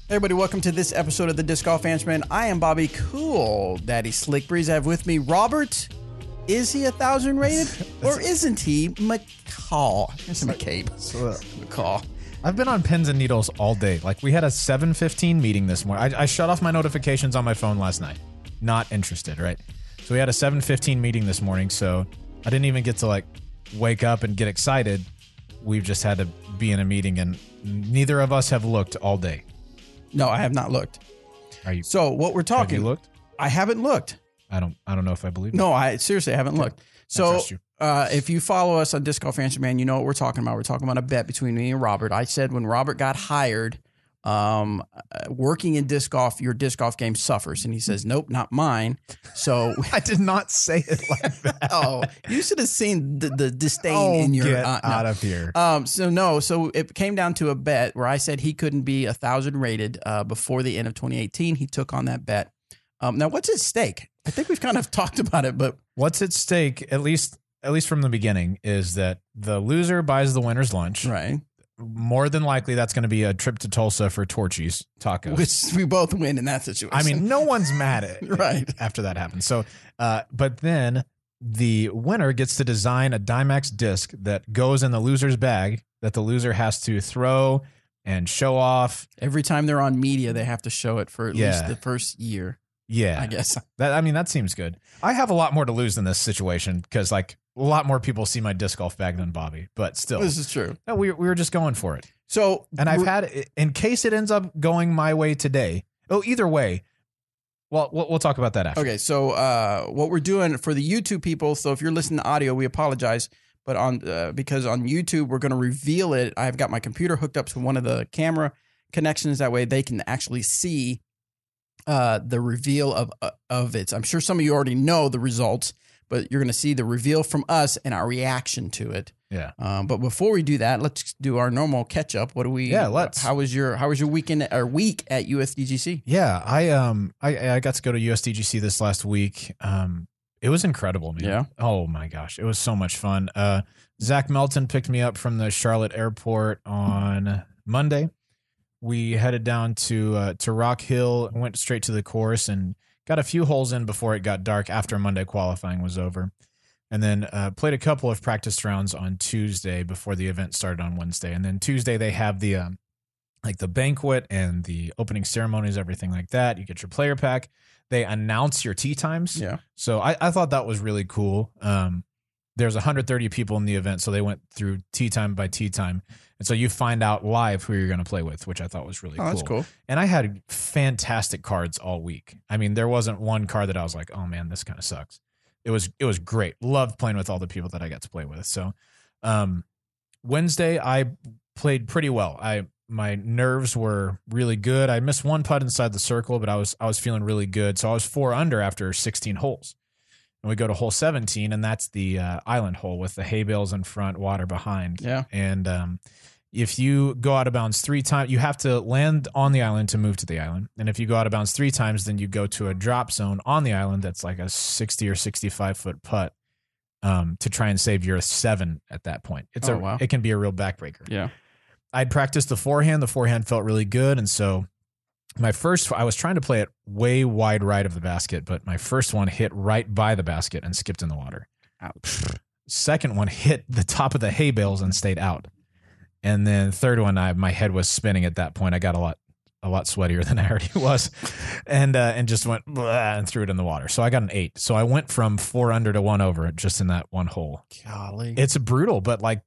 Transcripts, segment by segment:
Hey everybody, welcome to this episode of the Disc Golf Answerman. I am Bobby Cool Daddy Slick Breeze. I have with me Robert. Is he 1,000 rated or isn't he McCall? It's McCabe. McCall. I've been on pins and needles all day. Like, we had a 7:15 meeting this morning. I shut off my notifications on my phone last night. Not interested, right? So we had a 7:15 meeting this morning, so I didn't even get to like wake up and get excited. We've just had to be in a meeting, and neither of us have looked all day. No, I have not looked. Are you? So what we're talking? Have you looked? I haven't looked. I don't know if I believe it. No, I seriously haven't looked. So if you follow us on Disc Golf Answerman, you know what we're talking about. We're talking about a bet between me and Robert. I said when Robert got hired, working in disc golf, your disc golf game suffers. And he says, nope, not mine. So I did not say it like that. Oh, you should have seen the disdain in your get out of here. So it came down to a bet where I said he couldn't be 1,000 rated before the end of 2018. He took on that bet. Now, what's at stake? I think we've kind of talked about it, but what's at stake, at least from the beginning, is that the loser buys the winner's lunch. Right. More than likely, that's going to be a trip to Tulsa for Torchy's tacos, which we both win in that situation. I mean, no one's mad at it right after that happens. So, but then the winner gets to design a Dimex disc that goes in the loser's bag that the loser has to throw and show off. Every time they're on media, they have to show it for at least the first year. Yeah, I guess. That seems good. I have a lot more to lose in this situation because, like, a lot more people see my disc golf bag than Bobby, but still. This is true. No, we were just going for it. So, and I've had, in case it ends up going my way today. Oh, either way. Well, we'll talk about that after. Okay, so what we're doing for the YouTube people, so if you're listening to audio, we apologize, but because on YouTube, we're going to reveal it. I've got my computer hooked up to one of the camera connections. That way they can actually see the reveal of it. I'm sure some of you already know the results, but you're going to see the reveal from us and our reaction to it. Yeah. But before we do that, let's do our normal catch up. What do we? Yeah. Let's. How was your weekend or week at USDGC? Yeah, I got to go to USDGC this last week. It was incredible, man. Yeah. Oh my gosh, it was so much fun. Zach Melton picked me up from the Charlotte airport on Monday. We headed down to Rock Hill, went straight to the course, and got a few holes in before it got dark after Monday qualifying was over. And then played a couple of practice rounds on Tuesday before the event started on Wednesday. And then Tuesday they have the like the banquet and the opening ceremonies, everything like that. You get your player pack. They announce your tee times. Yeah. So I thought that was really cool. There's 130 people in the event, so they went through tee time by tee time. And so you find out live who you're going to play with, which I thought was really cool. That's cool. And I had fantastic cards all week. I mean, there wasn't one card that I was like, oh man, this kind of sucks. It was great. Loved playing with all the people that I got to play with. So Wednesday, I played pretty well. My nerves were really good. I missed one putt inside the circle, but I was feeling really good. So I was 4 under after 16 holes. And we go to hole 17, and that's the island hole with the hay bales in front, water behind. Yeah. And if you go out of bounds 3 times, you have to land on the island to move to the island. And if you go out of bounds 3 times, then you go to a drop zone on the island that's like a 60 or 65-foot putt to try and save your 7 at that point. It can be a real backbreaker. Yeah. I'd practiced the forehand. The forehand felt really good, and so I was trying to play it way wide right of the basket, but my first one hit right by the basket and skipped in the water. Ouch. Second one hit the top of the hay bales and stayed out. And then third one, my head was spinning at that point. I got a lot sweatier than I already was, and just went and threw it in the water. So I got an 8. So I went from 4 under to 1 over just in that one hole. Golly. It's brutal, but like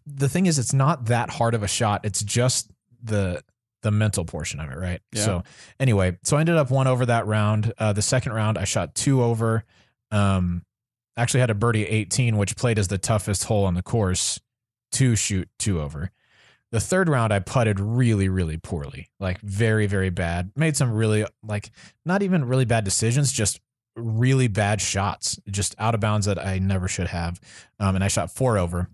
the thing is, it's not that hard of a shot. It's just the mental portion of it, right? Yeah. So anyway, I ended up 1 over that round. The second round, I shot 2 over. Actually had a birdie 18, which played as the toughest hole on the course to shoot 2 over. The third round, I putted really, really poorly, like very, very bad. Made some really, like, not even really bad decisions, just really bad shots, just out of bounds that I never should have. And I shot 4 over.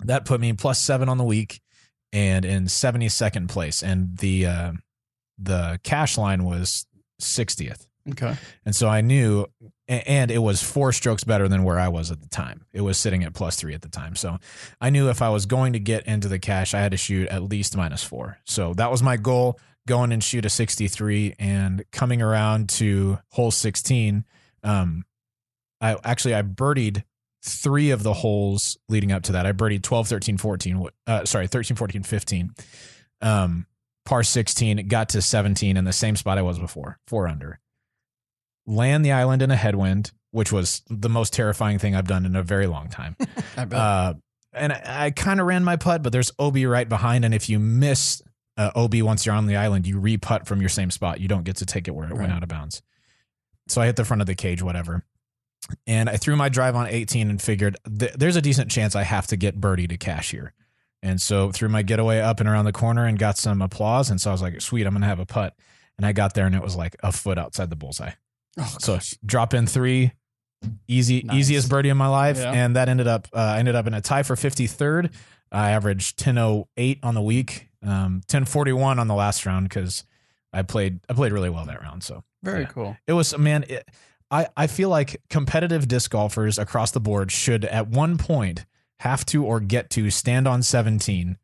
That put me +7 on the week and in 72nd place. And the cash line was 60th. Okay. And so I knew, and it was 4 strokes better than where I was at the time. It was sitting at +3 at the time. So I knew if I was going to get into the cash, I had to shoot at least -4. So that was my goal. go in and shoot a 63, and coming around to hole 16, I birdied 3 of the holes leading up to that. I birdied 12, 13, 14. 13, 14, 15. Par 16, it got to 17 in the same spot I was before, 4 under. Land the island in a headwind, which was the most terrifying thing I've done in a very long time. I bet. And I kind of ran my putt, but there's OB right behind. And if you miss OB once you're on the island, you re-putt from your same spot. You don't get to take it where it went out of bounds. So I hit the front of the cage, whatever. And I threw my drive on 18 and figured there's a decent chance I have to get birdie to cash here. And so threw my getaway up and around the corner and got some applause. And so I was like, sweet, I'm going to have a putt. And I got there and it was like a foot outside the bullseye. Oh, so drop in 3, easiest birdie of my life. Yeah. And that ended up in a tie for 53rd. I averaged 10.08 on the week, 10.41 on the last round because I played really well that round. So very cool. It was, man, I feel like competitive disc golfers across the board should at one point have to or get to stand on 17,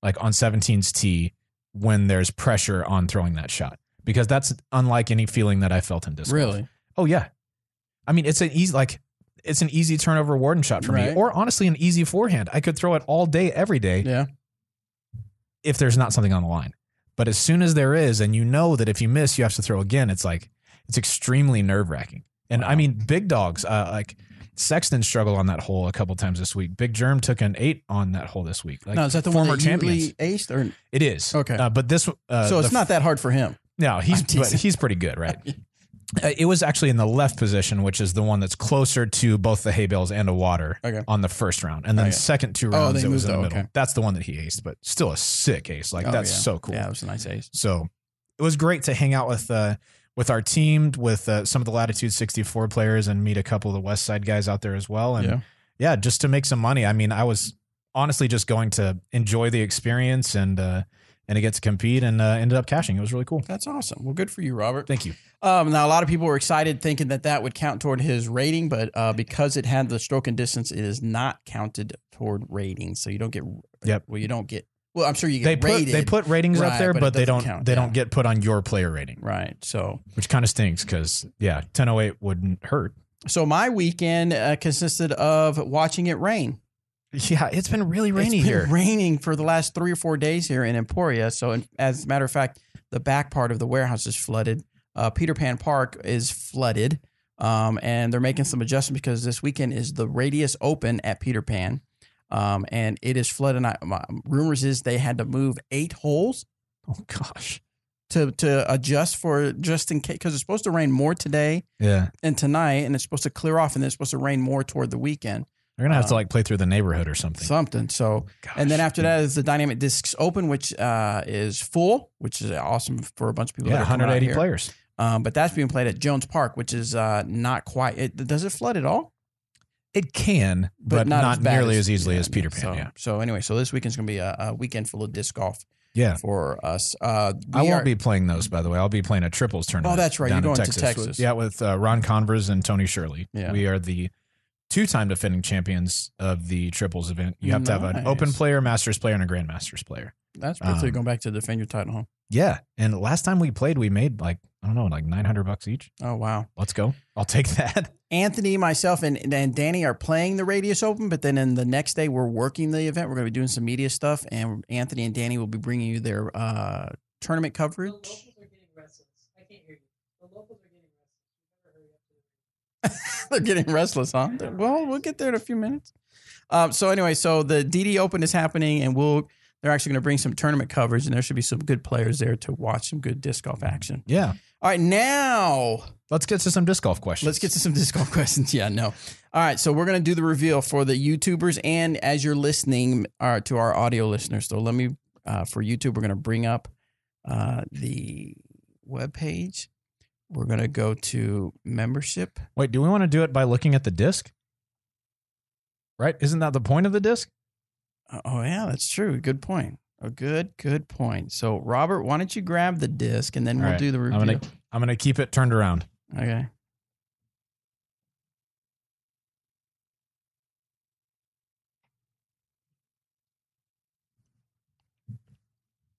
like on 17's tee when there's pressure on throwing that shot, because that's unlike any feeling that I felt in disc golf. Really? Oh yeah. I mean, it's an easy turnover warden shot for me, or honestly an easy forehand. I could throw it all day, every day. Yeah. If there's not something on the line. But as soon as there is, and you know that if you miss, you have to throw again, it's extremely nerve-wracking. And wow. I mean, big dogs, like Sexton struggled on that hole a couple times this week. Big Germ took an 8 on that hole this week. Like, now, is that the former one that champions. aced? Or? It is. Okay. But this... so it's not that hard for him. No, he's pretty good, right? It was actually in the left position, which is the one that's closer to both the hay bales and the water on the first round. And then the second 2 rounds, it was in the middle. Okay. That's the one that he aced, but still a sick ace. Like, that's so cool. Yeah, it was a nice ace. So it was great to hang out with our team, with some of the Latitude 64 players, and meet a couple of the West Side guys out there as well. And just to make some money. I mean, I was honestly just going to enjoy the experience and to get to compete, and ended up cashing. It was really cool. That's awesome. Well, good for you, Robert. Thank you. Now, a lot of people were excited thinking that would count toward his rating, but because it had the stroke and distance, it is not counted toward rating. So you don't get, well, I'm sure you get rated. They put ratings up there, but they don't count, don't get put on your player rating. Right. So, which kind of stinks because 10.08 wouldn't hurt. So my weekend consisted of watching it rain. Yeah, it's been really rainy here. It's been raining for the last 3 or 4 days here in Emporia. So, as a matter of fact, the back part of the warehouse is flooded. Peter Pan Park is flooded, and they're making some adjustments because this weekend is the Radius Open at Peter Pan, and it is flooded. Rumors is they had to move 8 holes. Oh gosh, to adjust for just in case, because it's supposed to rain more today, and tonight, and it's supposed to clear off, and then it's supposed to rain more toward the weekend. They're gonna have to play through the neighborhood or something. So, and then after that is the Dynamic Discs Open, which is full, which is awesome for a bunch of people. Yeah, 180 players. But that's being played at Jones Park, which is not quite. Does it flood at all? It can, but not nearly as easily as Peter Pan. So anyway, so this weekend's gonna be a weekend full of disc golf. Yeah, for us. I won't be playing those, by the way. I'll be playing a triples tournament. Oh, that's right. You're going to Texas. With Ron Convers and Tony Shirley. Yeah. We are the 2-time defending champions of the triples event. You have to have an open player, masters player, and a grandmasters player. That's pretty cool. Going back to defend your title, huh? Yeah. And last time we played, we made like $900 each. Oh, wow. Let's go. I'll take that. Anthony, myself, and Danny are playing the Radius Open, but then in the next day, we're working the event. We're going to be doing some media stuff, and Anthony and Danny will be bringing you their tournament coverage. The locals are getting restless. I can't hear you. The locals are getting restless. They're getting restless, huh? Well, we'll get there in a few minutes. So anyway, so the DD Open is happening, and they're actually going to bring some tournament coverage, and there should be some good players there to watch some good disc golf action. Yeah. All right, now let's get to some disc golf questions. Yeah, no. All right, so we're going to do the reveal for the YouTubers, and as you're listening to our audio listeners. So let me, for YouTube, we're going to bring up the webpage. We're going to go to membership. Wait, do we want to do it by looking at the disc? Right? Isn't that the point of the disc? Oh, yeah, that's true. Good point. A good point. So, Robert, why don't you grab the disc and then we'll do the review. I'm gonna keep it turned around. Okay.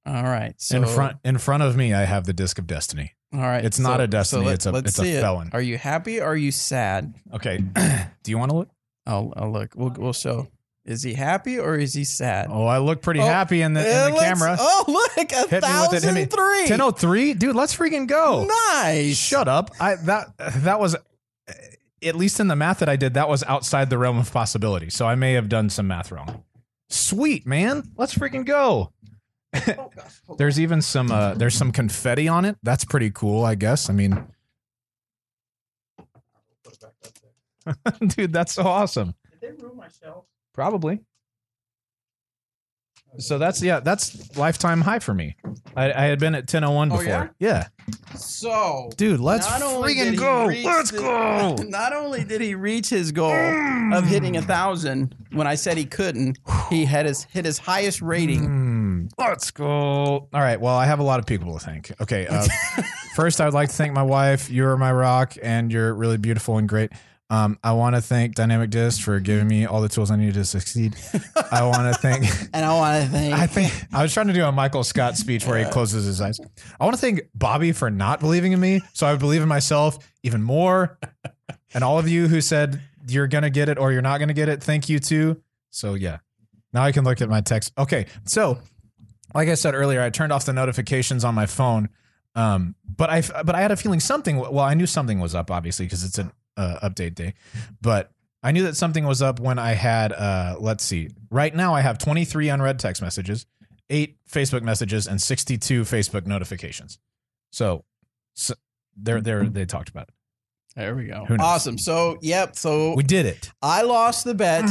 All right. So in front of me, I have the Disc of Destiny. All right. It's not a destiny. It's a see felon. Are you happy or are you sad? Okay. Do you want to look? I'll look. We'll show. Is he happy or is he sad? Oh, I look pretty happy in the camera. Oh, look, 1,003. 1003, dude. Let's freaking go. Nice. Shut up. That was, at least in the math that I did, that was outside the realm of possibility. So I may have done some math wrong. Sweet, man. Let's freaking go. There's even some there's some confetti on it. That's pretty cool, I guess. I mean, dude, that's so awesome. Did they ruin my shelf? Probably. So that's lifetime high for me. I had been at 1001 before. Yeah. So, dude, let's freaking go. Let's go. Not only did he reach his goal of hitting 1,000 when I said he couldn't, he had hit his highest rating. Let's go. All right. Well, I have a lot of people to thank. Okay. First, I would like to thank my wife. You're my rock, and you're really beautiful and great. I want to thank Dynamic Disc for giving me all the tools I needed to succeed. I want to thank. I was trying to do a Michael Scott speech where he closes his eyes. I want to thank Bobby for not believing in me, so I believe in myself even more. And all of you who said you're gonna get it or you're not gonna get it, thank you too. So yeah, now I can look at my text. Okay, so like I said earlier, I turned off the notifications on my phone, but I had a feeling something. Well, I knew something was up, obviously, because it's an update day, but I knew that something was up when I had let's see, right now I have 23 unread text messages, 8 Facebook messages, and 62 Facebook notifications. So they talked about it. There we go. Awesome. So so we did it. I lost the bet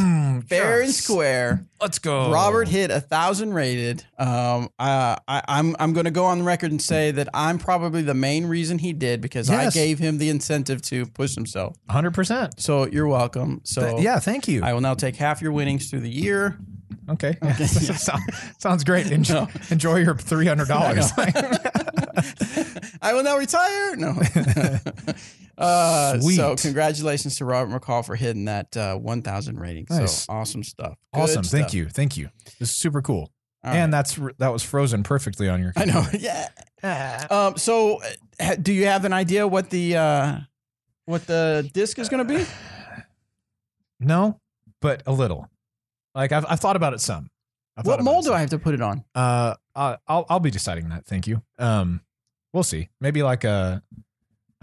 fair and square. Let's go. Robert hit 1,000 rated. I'm going to go on the record and say that I'm probably the main reason he did, because I gave him the incentive to push himself. 100%. So you're welcome. So yeah, thank you. I will now take half your winnings through the year. Okay. Sounds great. Enjoy your $300. I will now retire. No. Sweet. So congratulations to Robert McCall for hitting that 1,000 rating. Nice. So awesome stuff. Awesome. Good Thank stuff. you. Thank you. This is super cool. All and right. that was frozen perfectly on your computer. I know. Yeah. So do you have an idea what the disc is going to be? No, but a little. Like I've thought about it some. What mold do I have to put it on? I'll be deciding that. Thank you. We'll see. Maybe like I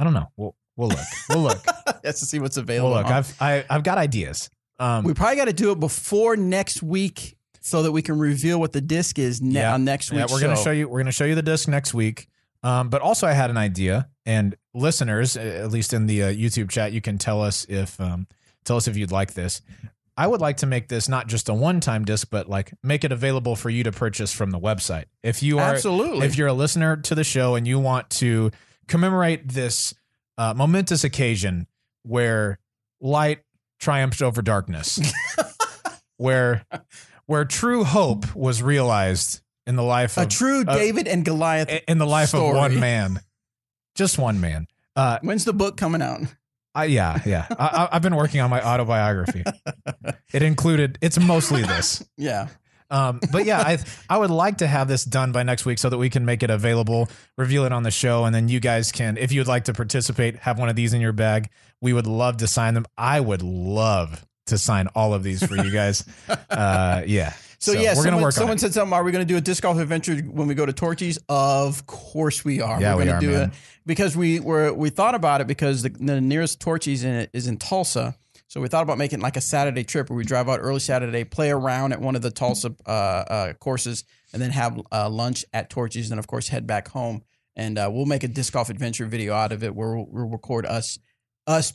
don't know. We'll look. We'll look. That's to see what's available. We'll look. I've got ideas. We probably got to do it before next week so that we can reveal what the disc is on next week's show. We're gonna show you the disc next week. But also I had an idea, and listeners, at least in the YouTube chat, you can tell us if you'd like this. I would like to make this not just a one-time disc, but like make it available for you to purchase from the website. If you're a listener to the show and you want to commemorate this momentous occasion where light triumphed over darkness, where true hope was realized in the life of David and Goliath in the life story. of one man, just one man. When's the book coming out? Yeah. I've been working on my autobiography. It's mostly this. Yeah. But yeah, I would like to have this done by next week so that we can make it available, reveal it on the show, and then you guys can, if you'd like to participate, have one of these in your bag. We would love to sign them. I would love to sign all of these for you guys. Yeah. So yeah, we're going to work on it. Someone said something, are we going to do a disc golf adventure when we go to Torchy's? Of course we are. Yeah, we're going to do man. it because we thought about it because the nearest Torchy's is in Tulsa. So we thought about making like a Saturday trip where we drive out early Saturday, play around at one of the Tulsa courses, and then have lunch at Torchy's, and of course head back home. And we'll make a disc golf adventure video out of it where we'll record us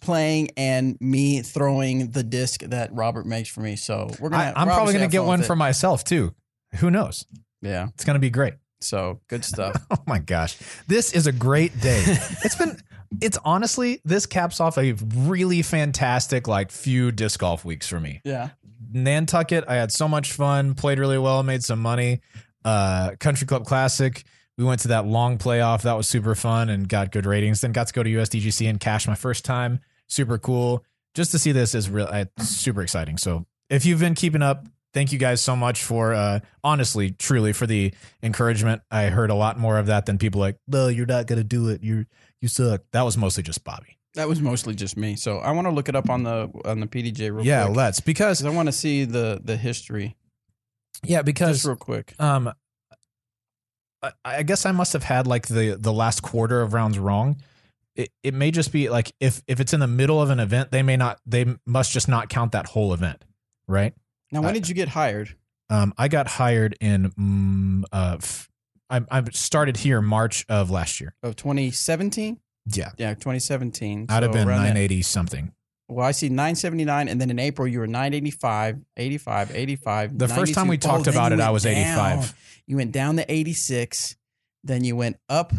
playing and me throwing the disc that Robert makes for me. So I'm probably gonna get one for myself too. Who knows? Yeah, it's gonna be great. So good stuff. Oh my gosh, this is a great day. It's honestly, this caps off a really fantastic few disc golf weeks for me. Yeah, Nantucket, I had so much fun, played really well, made some money. Country Club Classic, we went to that long playoff. That was super fun and got good ratings. Then got to go to USDGC and cash my first time. Super cool. Just to see this is super exciting. So if you've been keeping up, thank you guys so much for, honestly, truly, for the encouragement. I heard a lot more of that than people like, no, you're not going to do it. You suck. That was mostly just Bobby. That was mostly just me. So I want to look it up on the PDJ real quick. Yeah, let's, because I want to see the history. Yeah, because just real quick. I guess I must have had like the last quarter of rounds wrong. It may just be like if it's in the middle of an event, they must just not count that whole event, right? Now, when did you get hired? I got hired in I started here March of last year. Of 2017? Yeah. Yeah, 2017. I'd have been 980 something. Well, I see 979, and then in April you were 985, 85, 85. The first time we talked about it, I was 85. You went down to 86, then you went up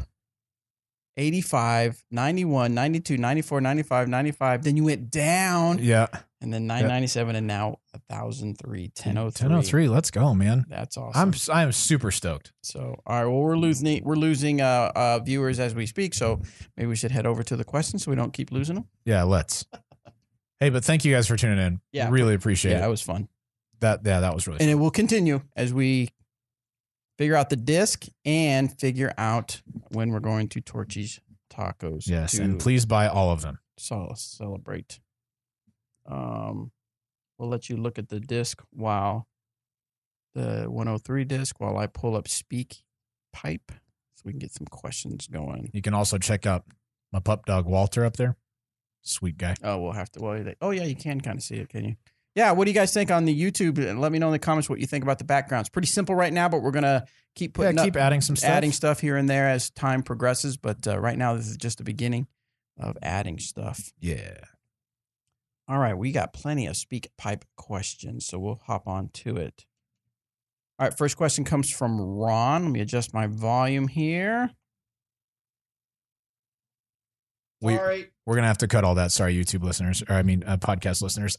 85, 91, 92, 94, 95, 95. Then you went down. Yeah. And then 997 and now 1,003, 1003. 1003. Let's go, man. That's awesome. I am super stoked. So, all right. Well, we're losing viewers as we speak. So maybe we should head over to the questions so we don't keep losing them. Yeah, let's. Hey, but thank you guys for tuning in. Yeah. Really appreciate it. Yeah, that was fun. That was really fun. And it will continue as we figure out the disc and figure out when we're going to Torchy's Tacos. Yes, and please buy all of them. Celebrate. We'll let you look at the disc while the 103 disc while I pull up Speak Pipe so we can get some questions going. You can also check out my pup dog Walter up there. Sweet guy. Oh, we'll have to. Well, yeah, you can kind of see it, can you? Yeah, what do you guys think on the YouTube? And let me know in the comments what you think about the background. It's pretty simple right now, but we're gonna keep adding some stuff. Adding stuff here and there as time progresses. But right now, this is just the beginning of adding stuff. Yeah. All right, we got plenty of Speak Pipe questions, so we'll hop on to it. All right, first question comes from Ron. Let me adjust my volume here. We're going to have to cut all that. Sorry, YouTube listeners, or podcast listeners.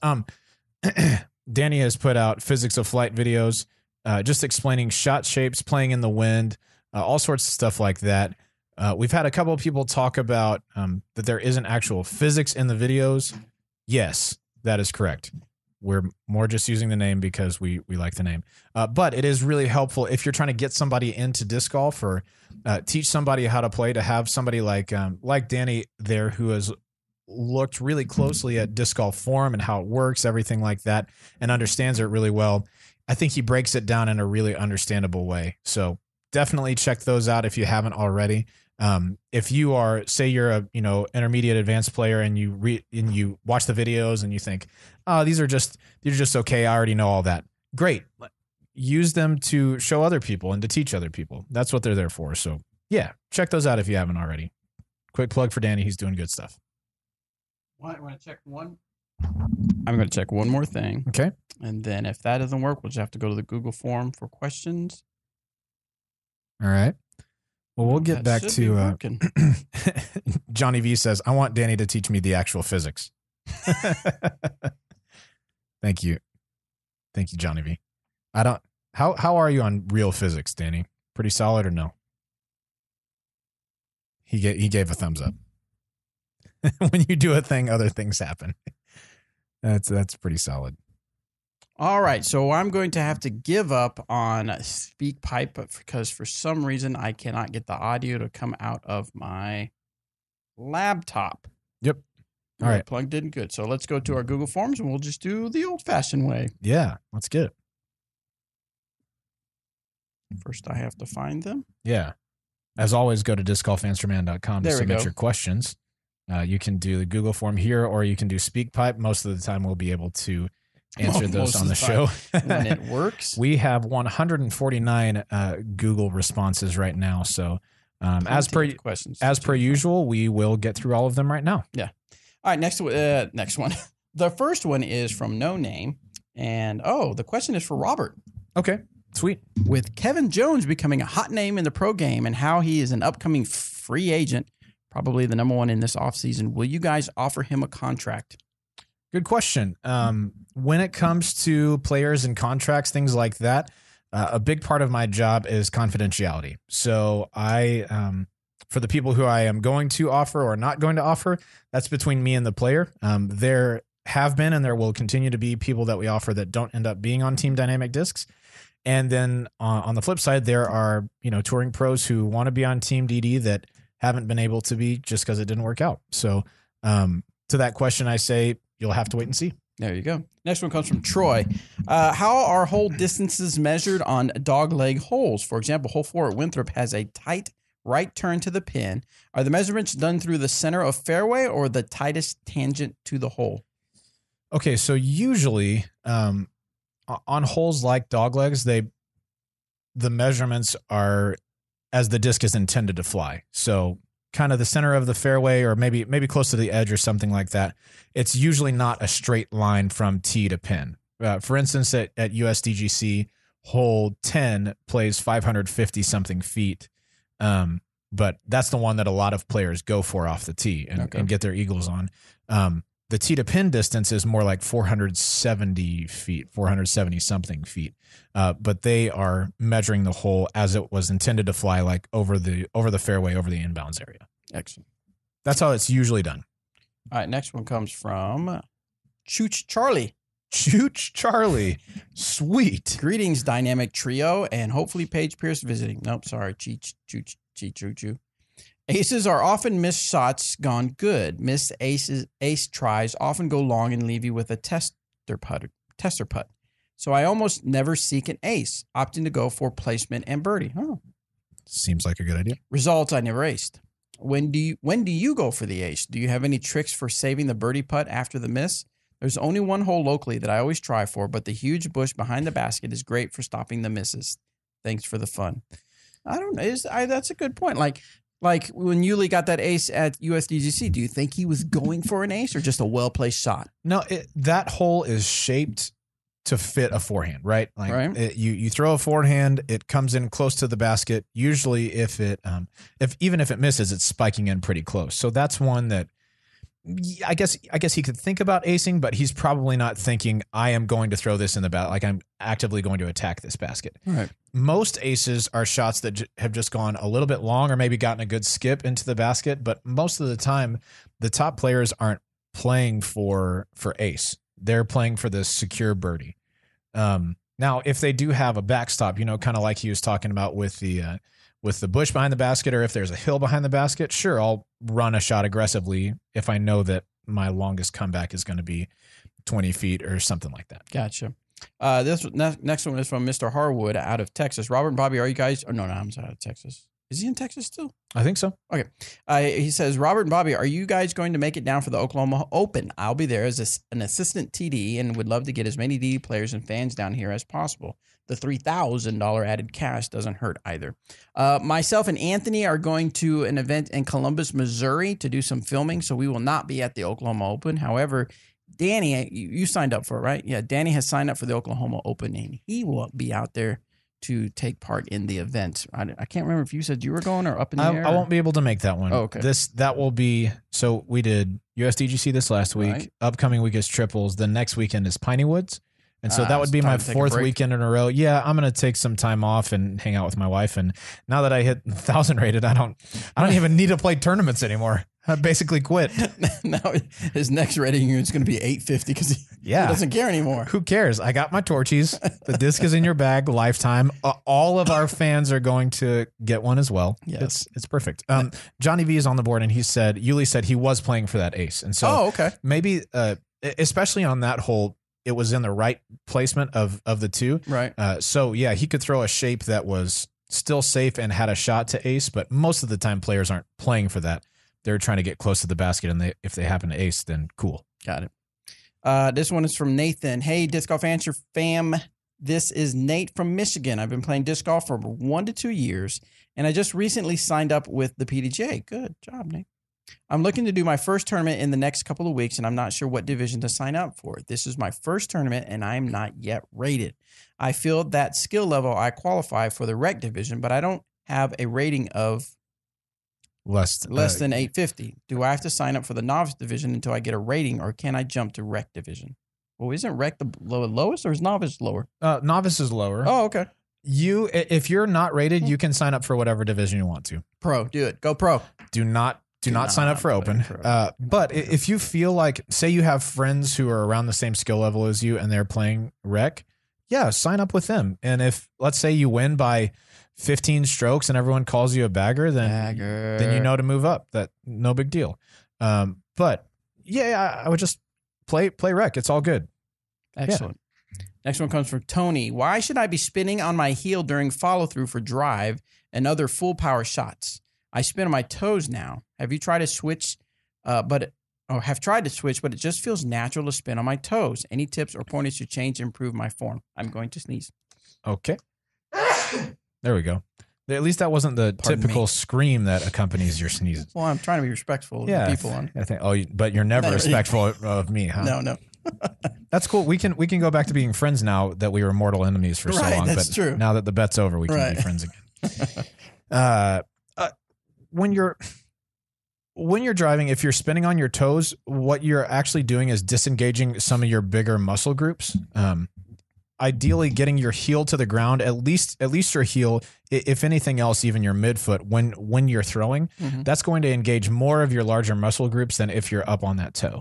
Danny has put out physics of flight videos, just explaining shot shapes, playing in the wind, all sorts of stuff like that. We've had a couple of people talk about that there isn't actual physics in the videos. Yes, that is correct. We're more just using the name because we like the name. But it is really helpful if you're trying to get somebody into disc golf or teach somebody how to play, to have somebody like Danny there who has looked really closely at disc golf form and how it works, everything like that, and understands it really well. I think he breaks it down in a really understandable way. So definitely check those out if you haven't already. If you are, say you're a, intermediate advanced player and you watch the videos and you think, oh, these are just okay. I already know all that. Great. Use them to show other people and to teach other people. That's what they're there for. So yeah, check those out if you haven't already. Quick plug for Danny. He's doing good stuff. I want to check one. I'm going to check one more thing. Okay. And then if that doesn't work, we'll just have to go to the Google form for questions. All right. Well, we'll get back to Johnny V says, I want Danny to teach me the actual physics. Thank you. Thank you, Johnny V. How are you on real physics, Danny? Pretty solid or no? He gave a thumbs up. When you do a thing, other things happen. That's pretty solid. All right, so I'm going to have to give up on Speak Pipe because for some reason I cannot get the audio to come out of my laptop. Yep. All right. Plugged in good. So let's go to our Google Forms and we'll just do the old-fashioned way. Yeah, let's get it. First, I have to find them. Yeah. As always, go to discgolfanswerman.com to submit your questions. You can do the Google form here, or you can do SpeakPipe. Most of the time, we'll be able to answer those on the show. When it works. We have 149 Google responses right now. So as per usual, we will get through all of them right now. Yeah. All right, next one. The first one is from No Name. And, the question is for Robert. Okay, sweet. With Kevin Jones becoming a hot name in the pro game and how he is an upcoming free agent, probably the number one in this offseason, will you guys offer him a contract? Good question. When it comes to players and contracts, things like that, a big part of my job is confidentiality. So for the people who I am going to offer or not going to offer, that's between me and the player. There have been, and there will continue to be people that we offer that don't end up being on Team Dynamic Discs. And then on the flip side, there are, touring pros who want to be on Team DD that haven't been able to be just because it didn't work out. So to that question, I say you'll have to wait and see. There you go. Next one comes from Troy. How are hole distances measured on dogleg holes? For example, hole 4 at Winthrop has a tight right turn to the pin. Are the measurements done through the center of fairway or the tightest tangent to the hole? Okay, so usually on holes like doglegs, the measurements are as the disc is intended to fly. So kind of the center of the fairway, or maybe close to the edge or something like that. It's usually not a straight line from tee to pin. For instance, at USDGC, hole 10 plays 550 something feet. But that's the one that a lot of players go for off the tee and get their eagles on. The tee to pin distance is more like 470 feet, 470 something feet. But they are measuring the hole as it was intended to fly, like over the fairway, over the inbounds area. Excellent. That's how it's usually done. All right, next one comes from Chooch Charlie. Chooch Charlie. Sweet. Greetings, Dynamic Trio, and hopefully Paige Pierce visiting. Nope, sorry. Choo. Aces are often missed shots gone good. Missed ace tries often go long and leave you with a tester putt. So I almost never seek an ace, opting to go for placement and birdie. Oh. Seems like a good idea. Results, I never aced. When do you go for the ace? Do you have any tricks for saving the birdie putt after the miss? There's only one hole locally that I always try for, but the huge bush behind the basket is great for stopping the misses. Thanks for the fun. I don't know. That's a good point. Like when Yuli got that ace at USDGC, do you think he was going for an ace or just a well-placed shot? No, that hole is shaped to fit a forehand, right? Like right. You throw a forehand, it comes in close to the basket. Usually if even if it misses, it's spiking in pretty close. So that's one that I guess he could think about acing, but he's probably not thinking, I am going to throw this in the basket. Like I'm actively going to attack this basket. Right. Most aces are shots that have just gone a little bit long or maybe gotten a good skip into the basket. But most of the time, the top players aren't playing for ace. They're playing for the secure birdie. Now, if they do have a backstop, kind of like he was talking about with the bush behind the basket, or if there's a hill behind the basket, sure, I'll run a shot aggressively if I know that my longest comeback is going to be 20 feet or something like that. Gotcha. This next one is from Mr. Harwood out of Texas. Robert and Bobby, are you guys? Oh, no, I'm out of Texas. Is he in Texas still? I think so. Okay. He says, Robert and Bobby, are you guys going to make it down for the Oklahoma Open? I'll be there as an assistant TD and would love to get as many DD players and fans down here as possible. The $3,000 added cash doesn't hurt either. Myself and Anthony are going to an event in Columbus, Missouri to do some filming, so we will not be at the Oklahoma Open. However, Danny, you signed up for it, right? Yeah, Danny has signed up for the Oklahoma Open, and he will be out there to take part in the event. I can't remember if you said you were going or up in the air. I won't be able to make that one. Oh, okay. That will be, so we did USDGC this last week. Right. Upcoming week is triples. The next weekend is Piney Woods. And so that would be my fourth weekend in a row. Yeah, I'm going to take some time off and hang out with my wife. And now that I hit 1,000 rated, I don't even need to play tournaments anymore. I basically quit. Now his next rating is going to be 850 because he doesn't care anymore. Who cares? I got my torchies. The disc is in your bag, lifetime. All of our fans are going to get one as well. Yes. It's perfect. Johnny V is on the board, and Yuli said he was playing for that ace. And so maybe, especially on that hole, it was in the right placement of the two. Right. So, yeah, he could throw a shape that was still safe and had a shot to ace, but most of the time players aren't playing for that. They're trying to get close to the basket, and if they happen to ace, then cool. Got it. This one is from Nathan. Hey, Disc Golf Answer fam. This is Nate from Michigan. I've been playing disc golf for 1 to 2 years, and I just recently signed up with the PDGA. Good job, Nate. I'm looking to do my first tournament in the next couple of weeks, and I'm not sure what division to sign up for. This is my first tournament, and I'm not yet rated. I feel that skill level I qualify for the rec division, but I don't have a rating of less than 850. Do I have to sign up for the novice division until I get a rating, or can I jump to rec division? Well, isn't rec the lowest, or is novice lower? Novice is lower. Oh, okay. If you're not rated, you can sign up for whatever division you want to. Pro, do it. Go pro. Do not Do not sign up for open. But if you feel like, say you have friends who are around the same skill level as you and they're playing rec, yeah, sign up with them. And if, let's say you win by 15 strokes and everyone calls you a bagger, then you know to move up. That no big deal. But yeah, I would just play rec. It's all good. Excellent. Yeah. Next one comes from Tony. Why should I be spinning on my heel during follow through for drive and other full power shots? I spin on my toes now. Have you tried to switch? But it just feels natural to spin on my toes. Any tips or pointers to change and improve my form? I'm going to sneeze. Okay. There we go. At least that wasn't the typical scream that accompanies your sneezes. Well, I'm trying to be respectful of the people on. I think. But you're never respectful of me, huh? No. That's cool. We can go back to being friends now that we were mortal enemies for so long. That's true. Now that the bet's over, we can be friends again. When you're driving, if you're spinning on your toes, what you're actually doing is disengaging some of your bigger muscle groups. Ideally, getting your heel to the ground, at least your heel, if anything else, even your midfoot. When you're throwing, that's going to engage more of your larger muscle groups than if you're up on that toe.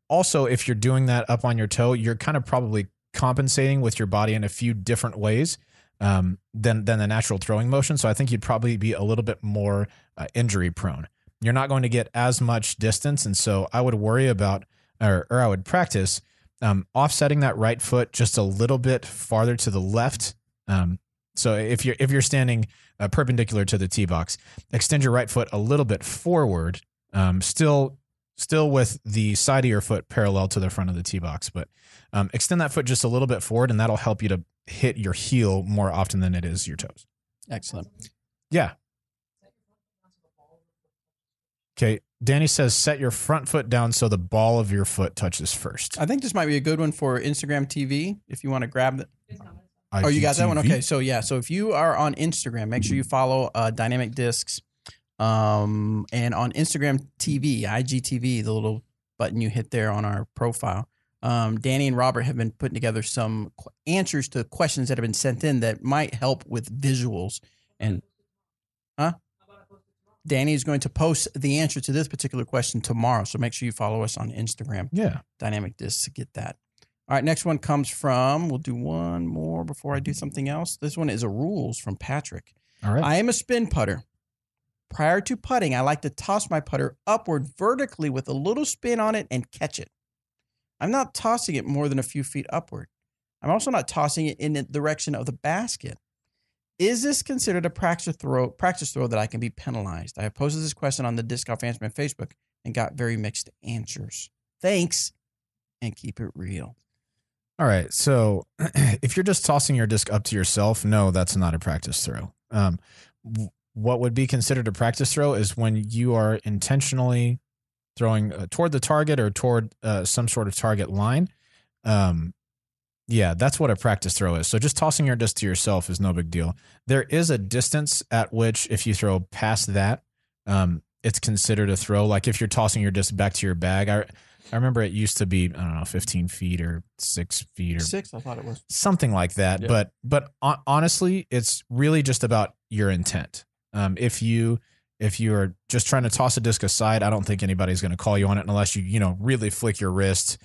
Also, if you're doing that up on your toe, you're kind of probably compensating with your body in a few different ways than the natural throwing motion. So I think you'd probably be a little bit more injury prone. You're not going to get as much distance, and so I would worry about, or I would practice offsetting that right foot just a little bit farther to the left. So if you're standing perpendicular to the tee box, extend your right foot a little bit forward, still with the side of your foot parallel to the front of the tee box, but extend that foot just a little bit forward, and that'll help you to hit your heel more often than it is your toes. Excellent. Yeah. Okay. Danny says, set your front foot down so the ball of your foot touches first. I think this might be a good one for Instagram TV if you want to grab it. Oh, you got that one? Okay. So if you are on Instagram, make sure you follow Dynamic Discs. And on Instagram TV, IGTV, the little button you hit there on our profile, Danny and Robert have been putting together some answers to questions that have been sent in that might help with visuals. And Danny is going to post the answer to this particular question tomorrow. So make sure you follow us on Instagram. Yeah. Dynamic Discs to get that. All right. Next one comes from, we'll do one more before I do something else. This one is a rules from Patrick. All right. I am a spin putter. Prior to putting, I like to toss my putter upward vertically with a little spin on it and catch it. I'm not tossing it more than a few feet upward. I'm also not tossing it in the direction of the basket. Is this considered a practice throw that I can be penalized? I have posted this question on the Disc Golf Answer on Facebook and got very mixed answers. Thanks, and keep it real. All right. So if you're just tossing your disc up to yourself, no, that's not a practice throw. What would be considered a practice throw is when you are intentionally throwing toward the target or toward some sort of target line. Yeah, that's what a practice throw is. So just tossing your disc to yourself is no big deal. There is a distance at which if you throw past that, it's considered a throw. Like if you're tossing your disc back to your bag, I remember it used to be, I don't know, 15 feet or 6 feet or 6, I thought it was. Something like that. Yeah. But honestly, it's really just about your intent. If you're just trying to toss a disc aside, I don't think anybody's going to call you on it unless you really flick your wrist,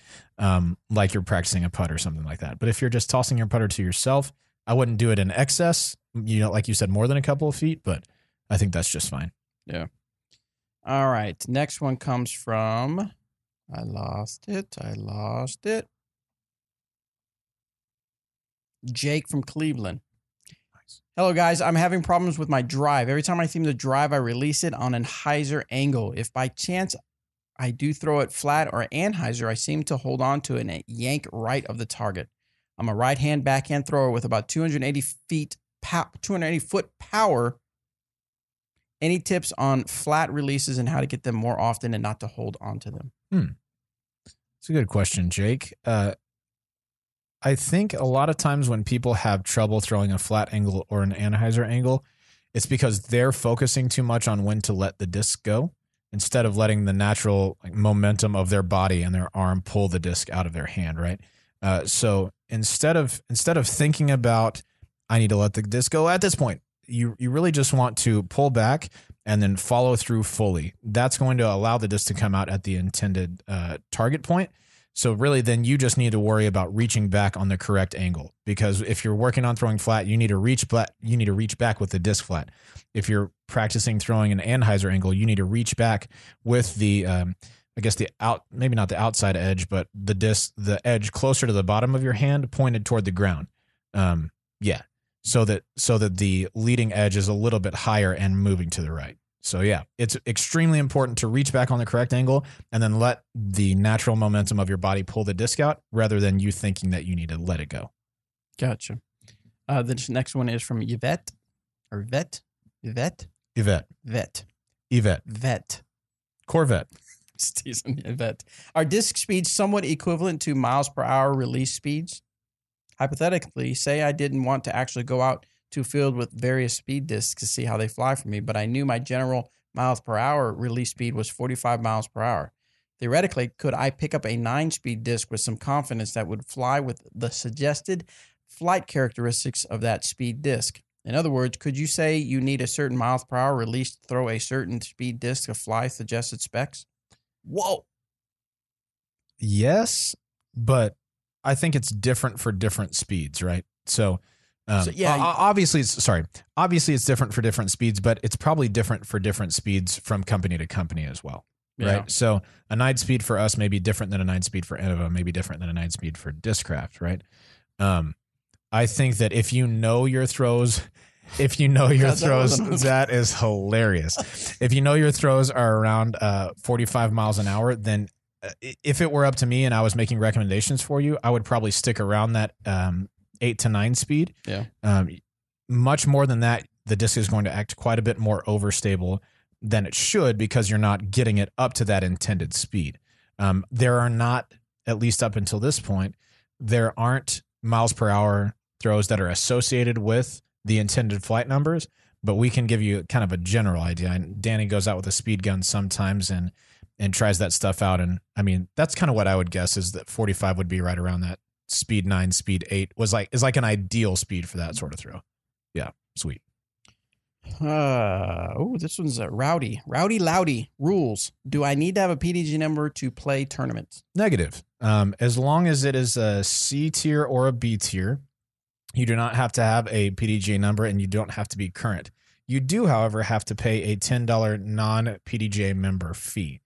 like you're practicing a putt or something like that. But if you're just tossing your putter to yourself, I wouldn't do it in excess, like you said, more than a couple of feet, but I think that's just fine. Yeah. All right. Next one comes from, I lost it. Jake from Cleveland. Hello, guys. I'm having problems with my drive. Every time I seem to drive, I release it on an hyzer angle. If by chance I do throw it flat or anhyzer, I seem to hold on to it and yank right of the target. I'm a right-hand backhand thrower with about 280 foot power. Any tips on flat releases and how to get them more often and not to hold on to them? It's a good question, Jake. I think a lot of times when people have trouble throwing a flat angle or an anhyzer angle, it's because they're focusing too much on when to let the disc go instead of letting the natural momentum of their body and their arm pull the disc out of their hand, right? So instead of thinking about, I need to let the disc go at this point, you really just want to pull back and then follow through fully. That's going to allow the disc to come out at the intended target point. So really, then you just need to worry about reaching back on the correct angle, because if you're working on throwing flat, you need to reach back with the disc flat. If you're practicing throwing an Anheuser angle, you need to reach back with the maybe not the outside edge, but the edge closer to the bottom of your hand, pointed toward the ground. So that the leading edge is a little bit higher and moving to the right. So yeah, it's extremely important to reach back on the correct angle and then let the natural momentum of your body pull the disc out, rather than you thinking that you need to let it go. Gotcha. This next one is from Yvette. Corvette. Yvette. Are disc speeds somewhat equivalent to miles per hour release speeds? Hypothetically, say I didn't want to actually go out to a field with various speed discs to see how they fly for me, but I knew my general miles per hour release speed was 45 miles per hour. Theoretically, could I pick up a 9-speed disc with some confidence that would fly with the suggested flight characteristics of that speed disc? In other words, could you say you need a certain miles per hour release to throw a certain speed disc to fly suggested specs? Whoa. Yes, but I think it's different for different speeds, right? Obviously it's different for different speeds, but it's probably different for different speeds from company to company as well, right? Yeah. So a 9-speed for us may be different than a 9-speed for Innova, maybe different than a 9-speed for Discraft, right? I think that if you know your throws, that is hilarious. If you know your throws are around 45 miles an hour, then if it were up to me and I was making recommendations for you, I would probably stick around that 8 to 9 speed. Yeah. Much more than that, the disc is going to act quite a bit more overstable than it should, because you're not getting it up to that intended speed. There are not, at least up until this point, there aren't miles per hour throws that are associated with the intended flight numbers, but we can give you kind of a general idea. And Danny goes out with a speed gun sometimes and tries that stuff out. And I mean, that's kind of what I would guess, is that 45 would be right around that. Speed 9, speed 8 is like an ideal speed for that sort of throw. Yeah, sweet. This one's Rowdy Loudy. Rules. Do I need to have a PDG number to play tournaments? Negative. As long as it is a C tier or a B tier, you do not have to have a PDG number, and you don't have to be current. You do, however, have to pay a $10 non-PDGA member fee.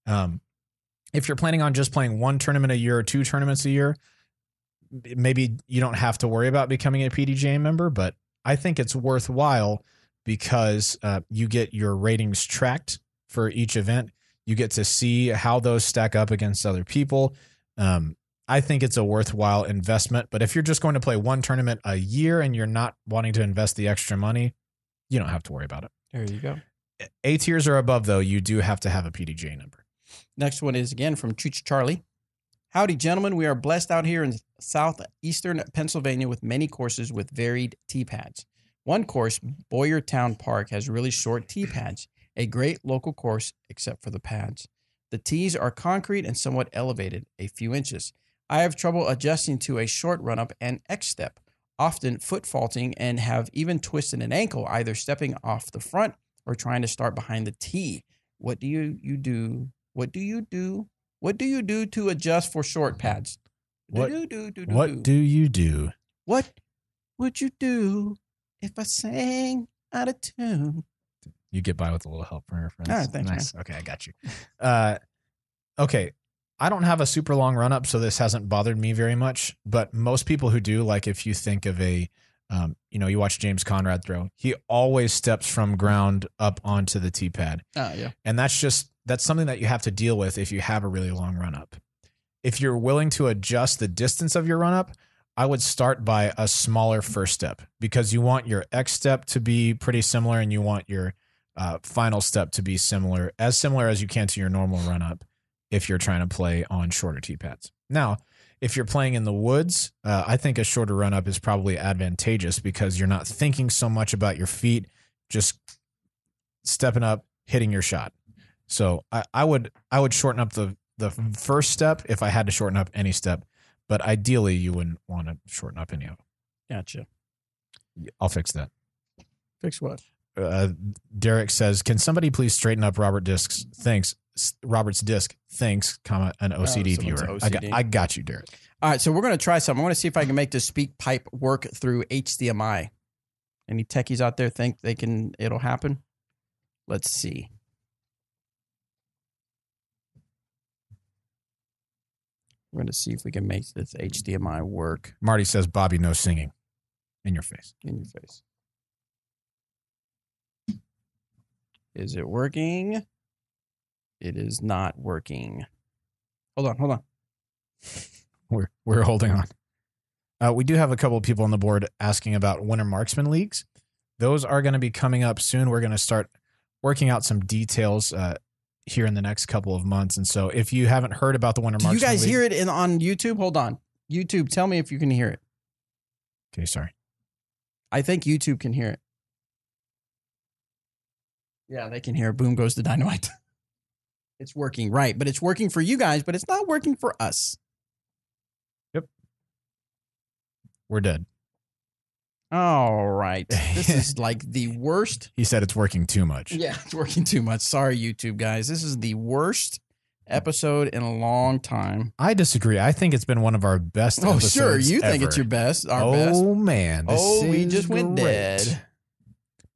If you're planning on just playing one tournament a year or 2 tournaments a year, maybe you don't have to worry about becoming a PDGA member, but I think it's worthwhile because you get your ratings tracked for each event. You get to see how those stack up against other people. I think it's a worthwhile investment, but if you're just going to play one tournament a year and you're not wanting to invest the extra money, you don't have to worry about it. There you go. A tiers or above, though, you do have to have a PDGA number. Next one is again from Chooch Charlie. Howdy, gentlemen. We are blessed out here in southeastern Pennsylvania with many courses with varied tee pads. One course, Boyertown Park, has really short tee pads, a great local course except for the pads. The tees are concrete and somewhat elevated, a few inches. I have trouble adjusting to a short run-up and X-step, often foot faulting, and have even twisted an ankle, either stepping off the front or trying to start behind the tee. What do you do? What do you do? What do you do to adjust for short pads? What do you do? What would you do if I sang out of tune? You get by with a little help from your friends. All right, thanks, nice. Man. Okay, I got you. Okay, I don't have a super long run up, so this hasn't bothered me very much. But most people who do, like if you think of a, you watch James Conrad throw, he always steps from ground up onto the tee pad. Oh, yeah. And that's something that you have to deal with if you have a really long run up. If you're willing to adjust the distance of your run up, I would start by a smaller first step, because you want your X step to be pretty similar and you want your final step to be similar as you can to your normal run up if you're trying to play on shorter tee pads. Now, if you're playing in the woods, I think a shorter run up is probably advantageous because you're not thinking so much about your feet, just stepping up, hitting your shot. So I would shorten up the first step if I had to shorten up any step, but ideally you wouldn't want to shorten up any of them. Gotcha. I'll fix that. Fix what? Derek says, "Can somebody please straighten up Robert's disc? Thanks, comma an OCD someone's viewer. OCD. I got you, Derek. All right, so we're going to try something. I want to see if I can make this speak pipe work through HDMI. Any techies out there think it'll happen? Let's see. We're going to see if we can make this HDMI work. Marty says, Bobby, no singing. In your face. In your face. Is it working? It is not working. Hold on. We're holding on. We do have a couple of people on the board asking about Winter Marksman Leagues. Those are going to be coming up soon. We're going to start working out some details here in the next couple of months. And so if you haven't heard about the Winter Marksman League. Do you guys hear it on YouTube? Hold on. YouTube, tell me if you can hear it. Okay, sorry. I think YouTube can hear it. Yeah, they can hear it. Boom goes the dynamite. It's working, right. But it's working for you guys, but it's not working for us. Yep. We're dead. All right. This is like the worst. He said it's working too much. Yeah, it's working too much. Sorry, YouTube guys. This is the worst episode in a long time. I disagree. I think it's been one of our best episodes. Oh, sure. You think ever. it's your best. Our best. Oh, man. We just went dead.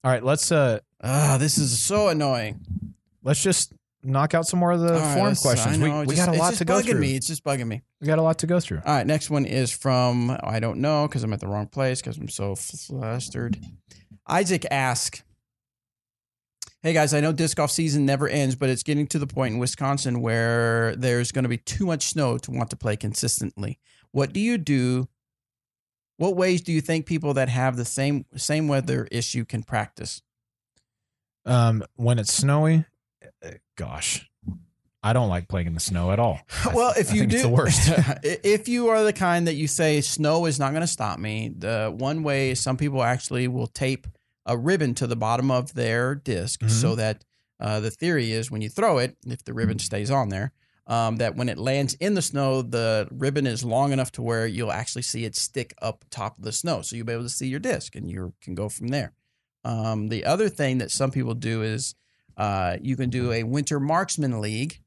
All right, let's this is so annoying. Let's just knock out some more of the forum questions. We got a lot to go through. It's just bugging me. We got a lot to go through. All right, next one is from, I don't know, because I'm at the wrong place, because I'm so flustered. Isaac asks, hey guys, I know disc golf season never ends, but it's getting to the point in Wisconsin where there's going to be too much snow to want to play consistently. What do you do? What ways do you think people that have the same weather issue can practice? When it's snowy, gosh, I don't like playing in the snow at all. Well, if you do, it's the worst. If you are the kind that you say snow is not going to stop me, the one way some people actually will tape a ribbon to the bottom of their disc so that the theory is when you throw it, if the ribbon stays on there, that when it lands in the snow, the ribbon is long enough to where you'll actually see it stick up top of the snow. So you'll be able to see your disc and you can go from there. The other thing that some people do is you can do a winter marksman league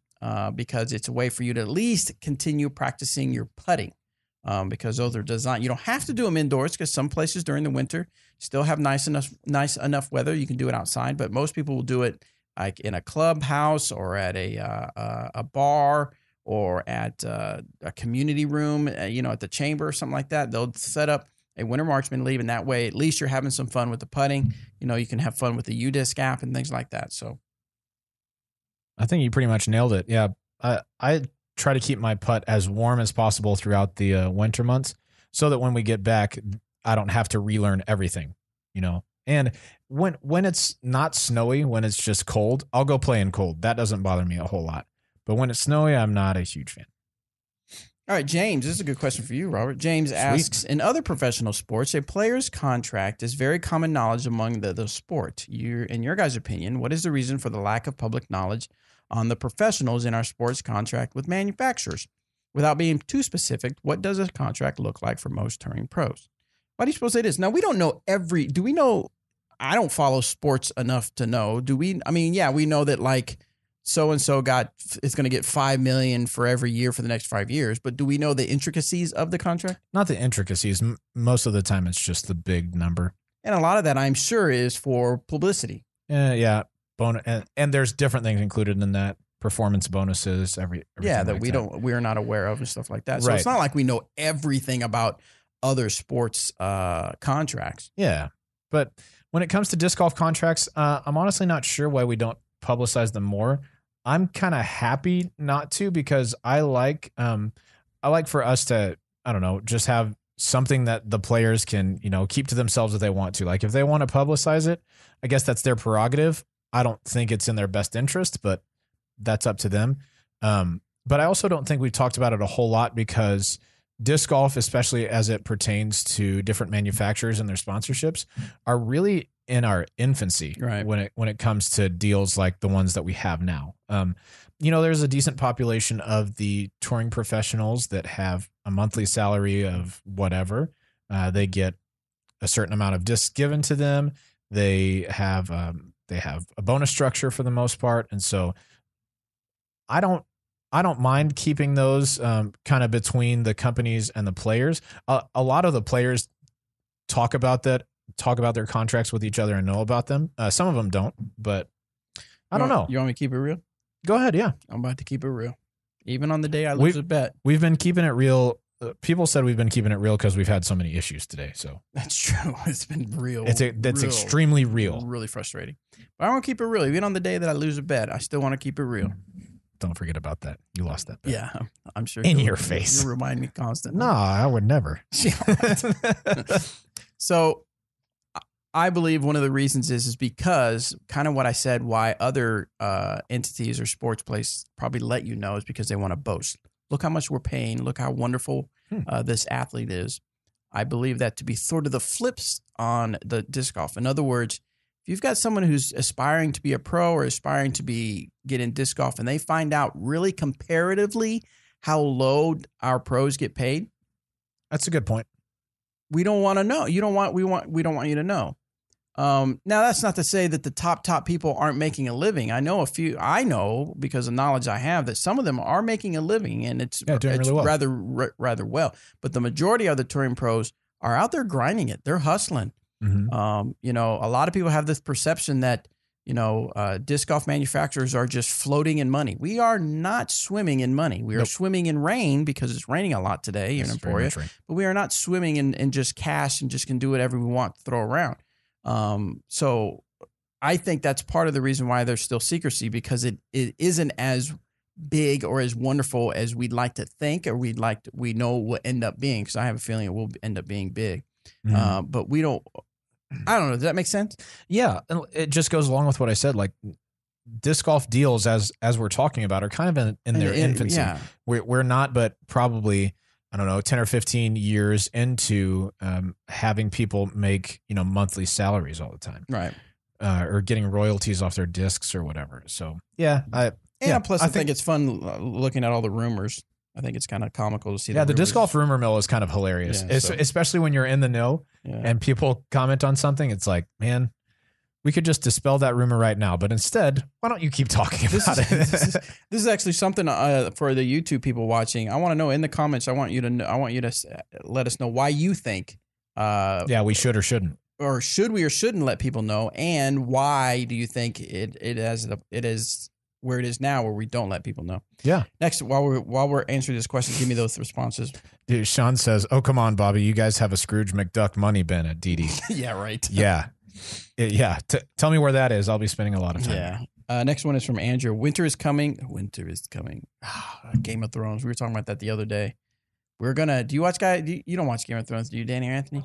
because it's a way for you to at least continue practicing your putting because those are designed. You don't have to do them indoors because some places during the winter still have nice enough weather. You can do it outside, but most people will do it like in a clubhouse or at a bar or at a community room, at the chamber or something like that. They'll set up a winter marksman league, and that way at least you're having some fun with the putting. You can have fun with the UDisc app and things like that. So I think you pretty much nailed it. Yeah. I try to keep my putt as warm as possible throughout the winter months so that when we get back, I don't have to relearn everything, And when it's not snowy, when it's just cold, I'll go play in cold. That doesn't bother me a whole lot. But when it's snowy, I'm not a huge fan. All right, James, this is a good question for you, Robert. James asks, in other professional sports, a player's contract is very common knowledge among the sport. In your guys' opinion, what is the reason for the lack of public knowledge on the professionals in our sports contract with manufacturers? Without being too specific, what does a contract look like for most touring pros? Why do you suppose it is? Now, we don't know do we know? I don't follow sports enough to know. Do we? I mean, yeah, we know that like so-and-so is going to get $5 million for every year for the next 5 years. But do we know the intricacies of the contract? Not the intricacies. Most of the time, it's just the big number. And a lot of that, I'm sure, is for publicity. Yeah. And there's different things included in that. Performance bonuses, everything that like we're not aware of and stuff like that. So right. It's not like we know everything about other sports contracts. Yeah. But when it comes to disc golf contracts, I'm honestly not sure why we don't publicize them more. I'm kind of happy not to because I like for us to, I don't know, just have something that the players can, keep to themselves if they want to. Like if they want to publicize it, I guess that's their prerogative. I don't think it's in their best interest, but that's up to them. But I also don't think we've talked about it a whole lot because disc golf, especially as it pertains to different manufacturers and their sponsorships, are really in our infancy when it comes to deals like the ones that we have now. There's a decent population of the touring professionals that have a monthly salary of whatever. They get a certain amount of discs given to them. They have a bonus structure for the most part, and so I don't mind keeping those kind of between the companies and the players. A lot of the players talk about their contracts with each other and know about them. Some of them don't, but I don't know. You want me to keep it real? Go ahead. Yeah. I'm about to keep it real. Even on the day I lose a bet. We've been keeping it real. People said we've been keeping it real because we've had so many issues today. So that's true. It's been real. That's extremely real. Really frustrating. But I want to keep it real. Even on the day that I lose a bet, I still want to keep it real. Don't forget about that. You lost that bet. Yeah, I'm sure. In your face. You remind me constantly. No, I would never. So I believe one of the reasons is because kind of what I said, why other entities or sports places probably let you know is because they want to boast. Look how much we're paying. Look how wonderful this athlete is. I believe that to be sort of the flips on the disc golf. In other words, if you've got someone who's aspiring to be a pro or aspiring to get in disc golf and they find out really comparatively how low our pros get paid. That's a good point. We don't want to know. We don't want you to know. Now that's not to say that the top people aren't making a living. I know because of knowledge I have that some of them are making a living and it's really well. rather well. But the majority of the touring pros are out there grinding it. They're hustling. Mm-hmm. A lot of people have this perception that, disc golf manufacturers are just floating in money. We are not swimming in money. We are swimming in rain because it's raining a lot today in Emporia, but we are not swimming in just cash and just can do whatever we want to throw around. So I think that's part of the reason why there's still secrecy, because it isn't as big or as wonderful as we'd like to think, or we know will end up being, because I have a feeling it will end up being big. Mm-hmm. But we don't, I don't know. Does that make sense? Yeah. And it just goes along with what I said. Like disc golf deals, as we're talking about, are kind of in their infancy. Yeah. We're not, but probably, I don't know, 10 or 15 years into having people make, monthly salaries all the time. Right. Or getting royalties off their discs or whatever. So, plus I think it's fun looking at all the rumors. I think it's kind of comical to see. Yeah, the disc golf rumor mill is kind of hilarious, especially when you're in the know and people comment on something. It's like, man, we could just dispel that rumor right now, but instead, why don't you keep talking about it? This is actually something for the YouTube people watching. I want to know in the comments. I want you to let us know why you think. We should or shouldn't, or should we or shouldn't let people know, and why do you think it is where it is now, where we don't let people know? Yeah. Next, while we're answering this question, give me those responses. Dude, Sean says, "Oh, come on, Bobby, you guys have a Scrooge McDuck money bin at DD." Yeah, right. Yeah. Yeah. Tell me where that is. I'll be spending a lot of time. Yeah. Next one is from Andrew. Winter is coming. Game of Thrones. We were talking about that the other day. We're gonna. Do you watch you don't watch Game of Thrones, do you, Danny or Anthony?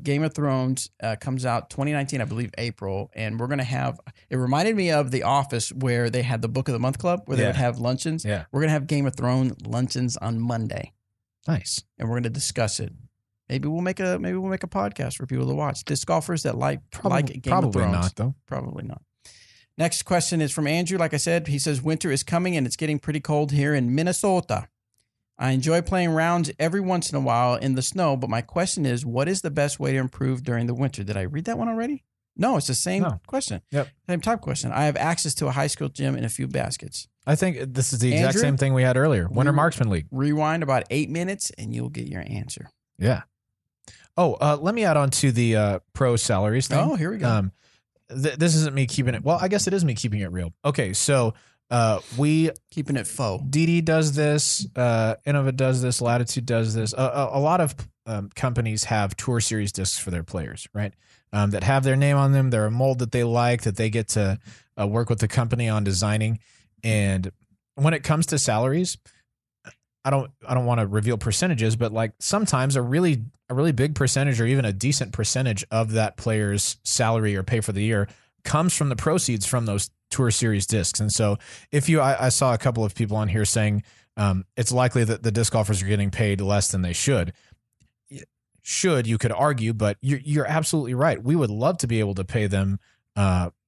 Game of Thrones comes out 2019, I believe, April, and we're gonna have. It reminded me of The Office, where they had the Book of the Month Club, where they would have luncheons. Yeah. We're gonna have Game of Thrones luncheons on Monday. Nice. And we're gonna discuss it. Maybe we'll make a podcast for people to watch. Disc golfers that like Game of Thrones. Probably not, though. Probably not. Next question is from Andrew. Like I said, he says, winter is coming and it's getting pretty cold here in Minnesota. I enjoy playing rounds every once in a while in the snow, but my question is, what is the best way to improve during the winter? Did I read that one already? No, it's the same question. Yep. Same type question. I have access to a high school gym and a few baskets. I think this is the exact same thing we had earlier. Winter Marksman League. Rewind about 8 minutes and you'll get your answer. Yeah. Oh, let me add on to the pro salaries thing. Oh, here we go. This isn't me keeping it. Well, I guess it is me keeping it real. Okay, so we keeping it faux. DD does this. Innova does this. Latitude does this. A lot of companies have Tour Series discs for their players, right? That have their name on them. They're a mold that they like, that they get to work with the company on designing. And when it comes to salaries, I don't want to reveal percentages, but like sometimes a really big percentage or even a decent percentage of that player's salary or pay for the year comes from the proceeds from those Tour Series discs. And so if I saw a couple of people on here saying it's likely that the disc golfers are getting paid less than they should. You could argue, but you're absolutely right. We would love to be able to pay them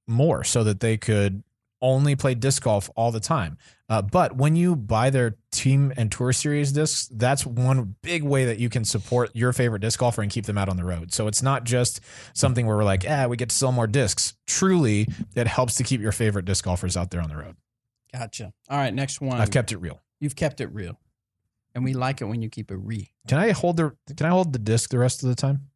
more so that they could only play disc golf all the time. But when you buy their team and tour series discs, that's one big way that you can support your favorite disc golfer and keep them out on the road. So it's not just something where we're like, we get to sell more discs. Truly, it helps to keep your favorite disc golfers out there on the road. Gotcha. All right, next one. I've kept it real. You've kept it real. And we like it when you keep it real. Can I hold the disc the rest of the time?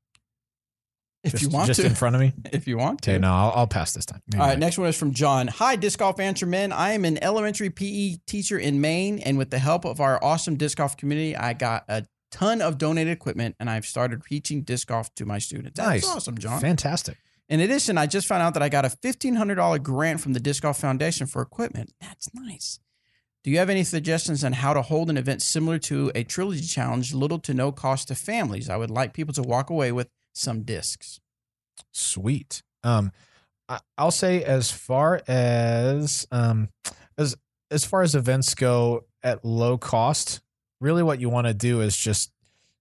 If you want just to. in front of me? If you want to. Okay, no, I'll pass this time. All right, next one is from John. Hi, Disc Golf Answer Men. I am an elementary PE teacher in Maine, and with the help of our awesome disc golf community, I got a ton of donated equipment, and I've started teaching disc golf to my students. That's Nice. awesome, John. Fantastic. In addition, I just found out that I got a $1,500 grant from the Disc Golf Foundation for equipment. That's nice. Do you have any suggestions on how to hold an event similar to a trilogy challenge, little to no cost to families? I would like people to walk away with some discs. Sweet. I'll say as far as events go at low cost, really what you want to do is just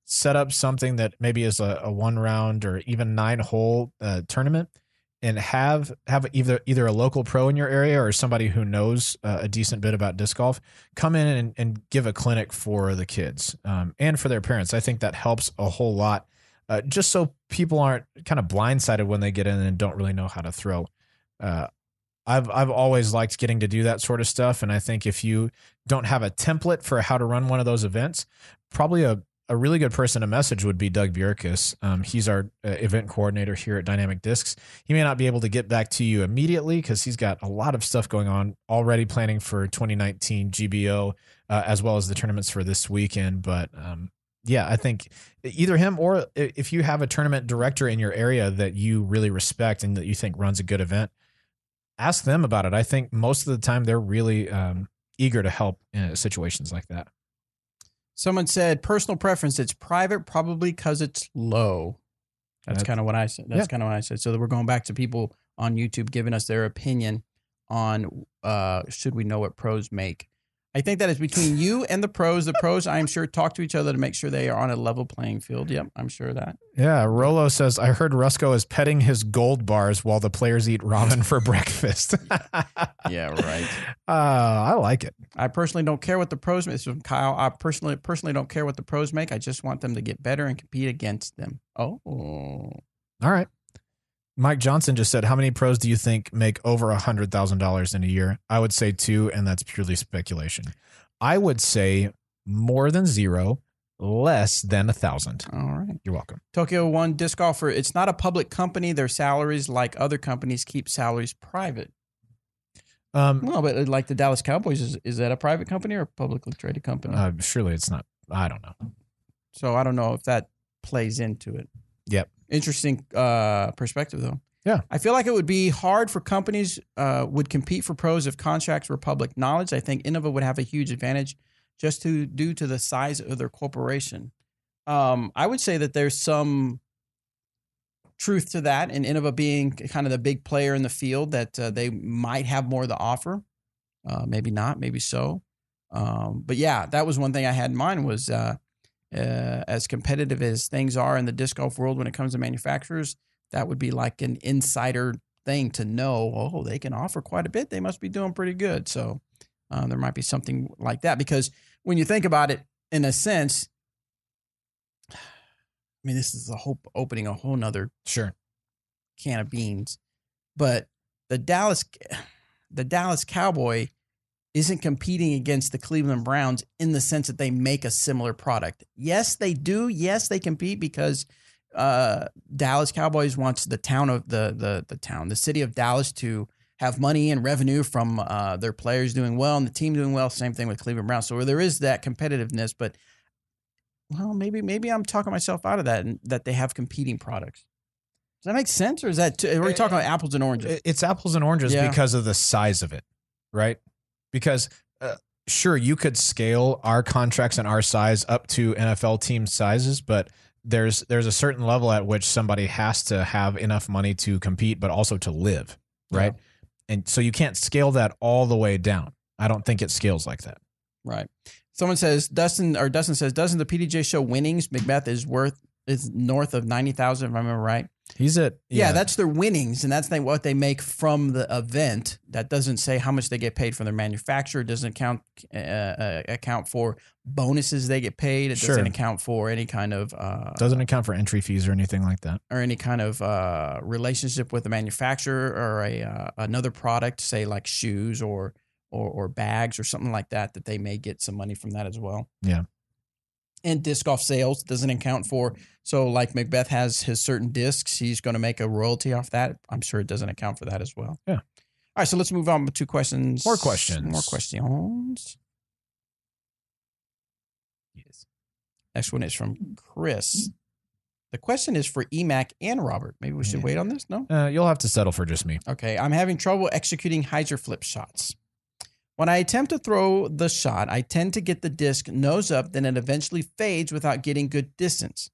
set up something that maybe is a 1 round or even 9-hole tournament, and have either a local pro in your area or somebody who knows a decent bit about disc golf come in and give a clinic for the kids and for their parents. I think that helps a whole lot. Just so people aren't kind of blindsided when they get in and don't really know how to throw. I've always liked getting to do that sort of stuff, and I think if you don't have a template for how to run one of those events, probably a really good person to message would be Doug Bierkus. He's our event coordinator here at Dynamic Discs. He may not be able to get back to you immediately because he's got a lot of stuff going on, already planning for 2019 GBO as well as the tournaments for this weekend, but yeah, I think either him or if you have a tournament director in your area that you really respect and that you think runs a good event, ask them about it. I think most of the time they're really eager to help in situations like that. Someone said personal preference. It's private, probably because it's low. That's kind of what I said. That's kind of what I said. So we're going back to people on YouTube giving us their opinion on should we know what pros make. I think that is between you and the pros. The pros, I am sure, talk to each other to make sure they are on a level playing field. Yep, I'm sure of that. Yeah, Rolo says, I heard Rusko is petting his gold bars while the players eat ramen for breakfast. Yeah, right. I like it. I personally don't care what the pros make. This is from Kyle. I personally don't care what the pros make. I just want them to get better and compete against them. Oh. All right. Mike Johnson just said, how many pros do you think make over $100,000 in a year? I would say 2, and that's purely speculation. I would say more than 0, less than 1,000. All right. You're welcome. Tokyo One Disc Golfer. It's not a public company. Their salaries, like other companies, keep salaries private. Well, but like the Dallas Cowboys, is that a private company or a publicly traded company? Surely it's not. I don't know. So I don't know if that plays into it. Yep. Interesting perspective, though. Yeah. I feel like it would be hard for companies would compete for pros if contracts were public knowledge. I think Innova would have a huge advantage just due to the size of their corporation. I would say that there's some truth to that, and Innova being kind of the big player in the field, that they might have more to offer. Maybe not, maybe so. But yeah, that was one thing I had in mind was as competitive as things are in the disc golf world when it comes to manufacturers, that would be like an insider thing to know, oh, they can offer quite a bit. They must be doing pretty good. So there might be something like that, because when you think about it, in a sense, I mean, this is opening a whole nother can of beans, but the Dallas Cowboy isn't competing against the Cleveland Browns in the sense that they make a similar product. Yes, they do. Yes, they compete because Dallas Cowboys wants the city of Dallas to have money and revenue from their players doing well and the team doing well. Same thing with Cleveland Browns. So there is that competitiveness, but well, maybe I'm talking myself out of that, and that they have competing products. Does that make sense, or is that are we talking about apples and oranges? It's apples and oranges because of the size of it, right? Because sure, you could scale our contracts and our size up to NFL team sizes, but there's a certain level at which somebody has to have enough money to compete, but also to live, right? Yeah. And so you can't scale that all the way down. I don't think it scales like that. Right. Someone says, Dustin says, doesn't the PDJ show winnings? Macbeth is north of 90,000, if I remember right. He's at Yeah, that's their winnings, and that's what they make from the event. That doesn't say how much they get paid from their manufacturer. It doesn't account for bonuses they get paid. It Sure. doesn't account for any kind of doesn't account for entry fees or anything like that, or any kind of relationship with the manufacturer or another product, say like shoes or bags or something like that. That they may get some money from that as well. Yeah. And disc golf sales doesn't account for. So like Macbeth has his certain discs, he's going to make a royalty off that. I'm sure it doesn't account for that as well. Yeah. All right, so let's move on to questions. More questions. Yes. Next one is from Chris. The question is for EMAC and Robert. Maybe we should wait on this? No? You'll have to settle for just me. Okay. I'm having trouble executing hyzer flip shots. When I attempt to throw the shot, I tend to get the disc nose up, then it eventually fades without getting good distance.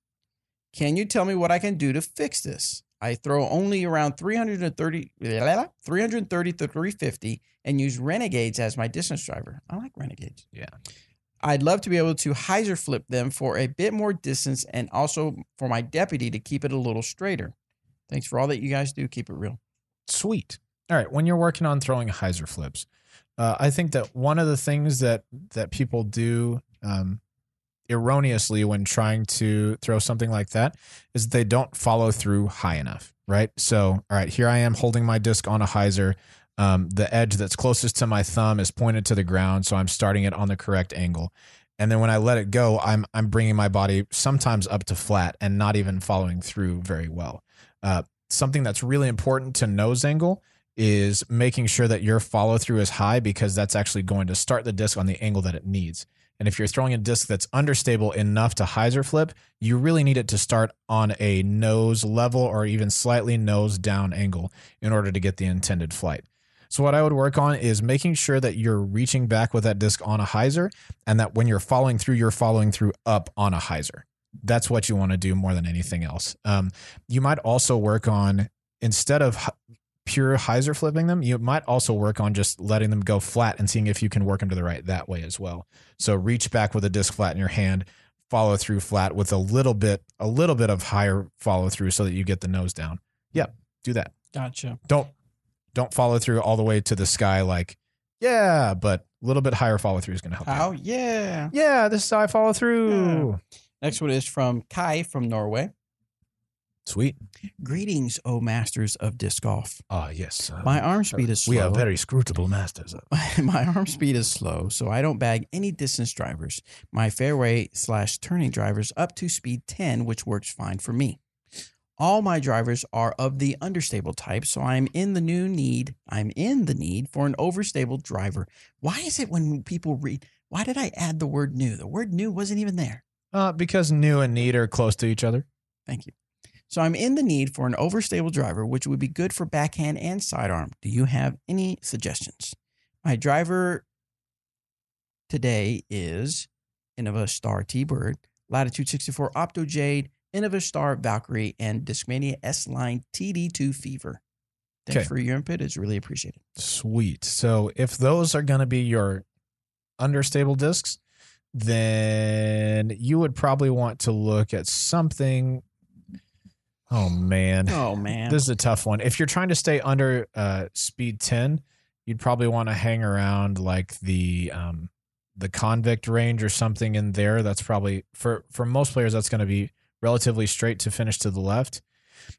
Can you tell me what I can do to fix this? I throw only around 330 to 350 and use Renegades as my distance driver. I like Renegades. Yeah. I'd love to be able to hyzer flip them for a bit more distance and also for my deputy to keep it a little straighter. Thanks for all that you guys do. Keep it real. Sweet. All right. When you're working on throwing hyzer flips, I think that one of the things that people do erroneously when trying to throw something like that is they don't follow through high enough, right? So, all right, here I am holding my disc on a hyzer. The edge that's closest to my thumb is pointed to the ground, so I'm starting it on the correct angle. And then when I let it go, I'm bringing my body sometimes up to flat and not even following through very well. Something that's really important to nose angle is making sure that your follow through is high, because that's actually going to start the disc on the angle that it needs. And if you're throwing a disc that's understable enough to hyzer flip, you really need it to start on a nose level or even slightly nose down angle in order to get the intended flight. So what I would work on is making sure that you're reaching back with that disc on a hyzer, and that when you're following through up on a hyzer. That's what you want to do more than anything else. You might also work on, instead of pure hyzer flipping them, you might also work on just letting them go flat and seeing if you can work them to the right that way as well. So reach back with a disc flat in your hand, follow through flat with a little bit of higher follow through so that you get the nose down. Yeah, do that. Gotcha. Don't follow through all the way to the sky like, yeah, but a little bit higher follow through is going to help. How? Yeah. Yeah, this is how I follow through. Yeah. Next one is from Kai from Norway. Sweet. Greetings, O masters of disc golf. Yes. My arm speed is slow. We are very scrutable masters. My arm speed is slow, so I don't bag any distance drivers. My fairway/turning drivers up to speed 10, which works fine for me. All my drivers are of the understable type, so I'm in the need for an overstable driver. Why is it when people read, why did I add the word new? The word new wasn't even there. Because new and need are close to each other. Thank you. So I'm in the need for an overstable driver, which would be good for backhand and sidearm. Do you have any suggestions? My driver today is Innova Star T-Bird, Latitude 64 Opto Jade, Innova Star Valkyrie, and Discmania S-Line TD2 Fever. Thanks for your input. It's really appreciated. Sweet. So if those are going to be your understable discs, then you would probably want to look at something. Oh man. This is a tough one. If you're trying to stay under speed 10, you'd probably want to hang around like the convict range or something in there. That's probably for most players, that's going to be relatively straight to finish to the left.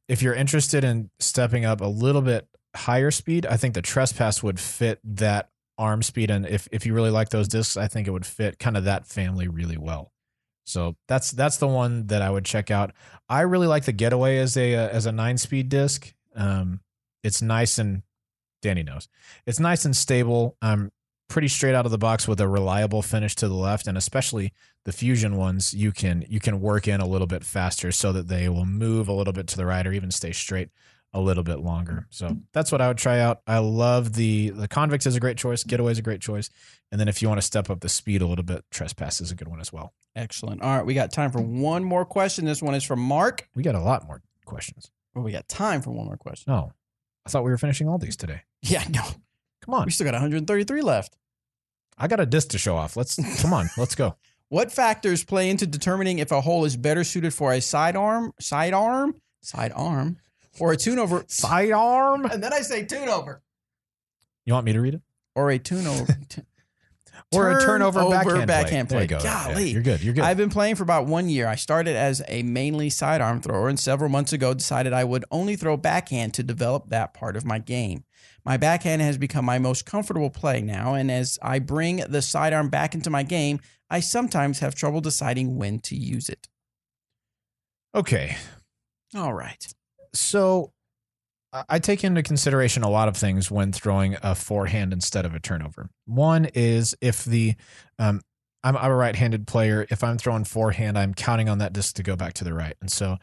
If you're interested in stepping up a little bit higher speed, I think the Trespass would fit that arm speed. And if you really like those discs, I think it would fit kind of that family really well. So that's the one that I would check out. I really like the Getaway as a 9-speed disc. It's nice, and Danny knows it's nice and stable. Pretty straight out of the box with a reliable finish to the left, and especially the Fusion ones, you can work in a little bit faster so that they will move a little bit to the right or even stay straight a little bit longer. So that's what I would try out. I love the Convict is a great choice. Getaway is a great choice. And then if you want to step up the speed a little bit, Trespass is a good one as well. Excellent. All right, we got time for one more question. This one is from Mark. We got a lot more questions. Well, we got time for one more question. No, I thought we were finishing all these today. Yeah, no. Come on. We still got 133 left. I got a disc to show off. Come on, let's go. What factors play into determining if a hole is better suited for a sidearm or a tune over. Sidearm. And then I say tune over. You want me to read it? Or a tune over. Or a turnover backhand play. There you go. Golly. Yeah, you're good. You're good. I've been playing for about 1 year. I started as a mainly sidearm thrower and several months ago decided I would only throw backhand to develop that part of my game. My backhand has become my most comfortable play now, and as I bring the sidearm back into my game, I sometimes have trouble deciding when to use it. Okay. All right. So I take into consideration a lot of things when throwing a forehand instead of a turnover. One is if I'm a right-handed player. If I'm throwing forehand, I'm counting on that disc to go back to the right. And so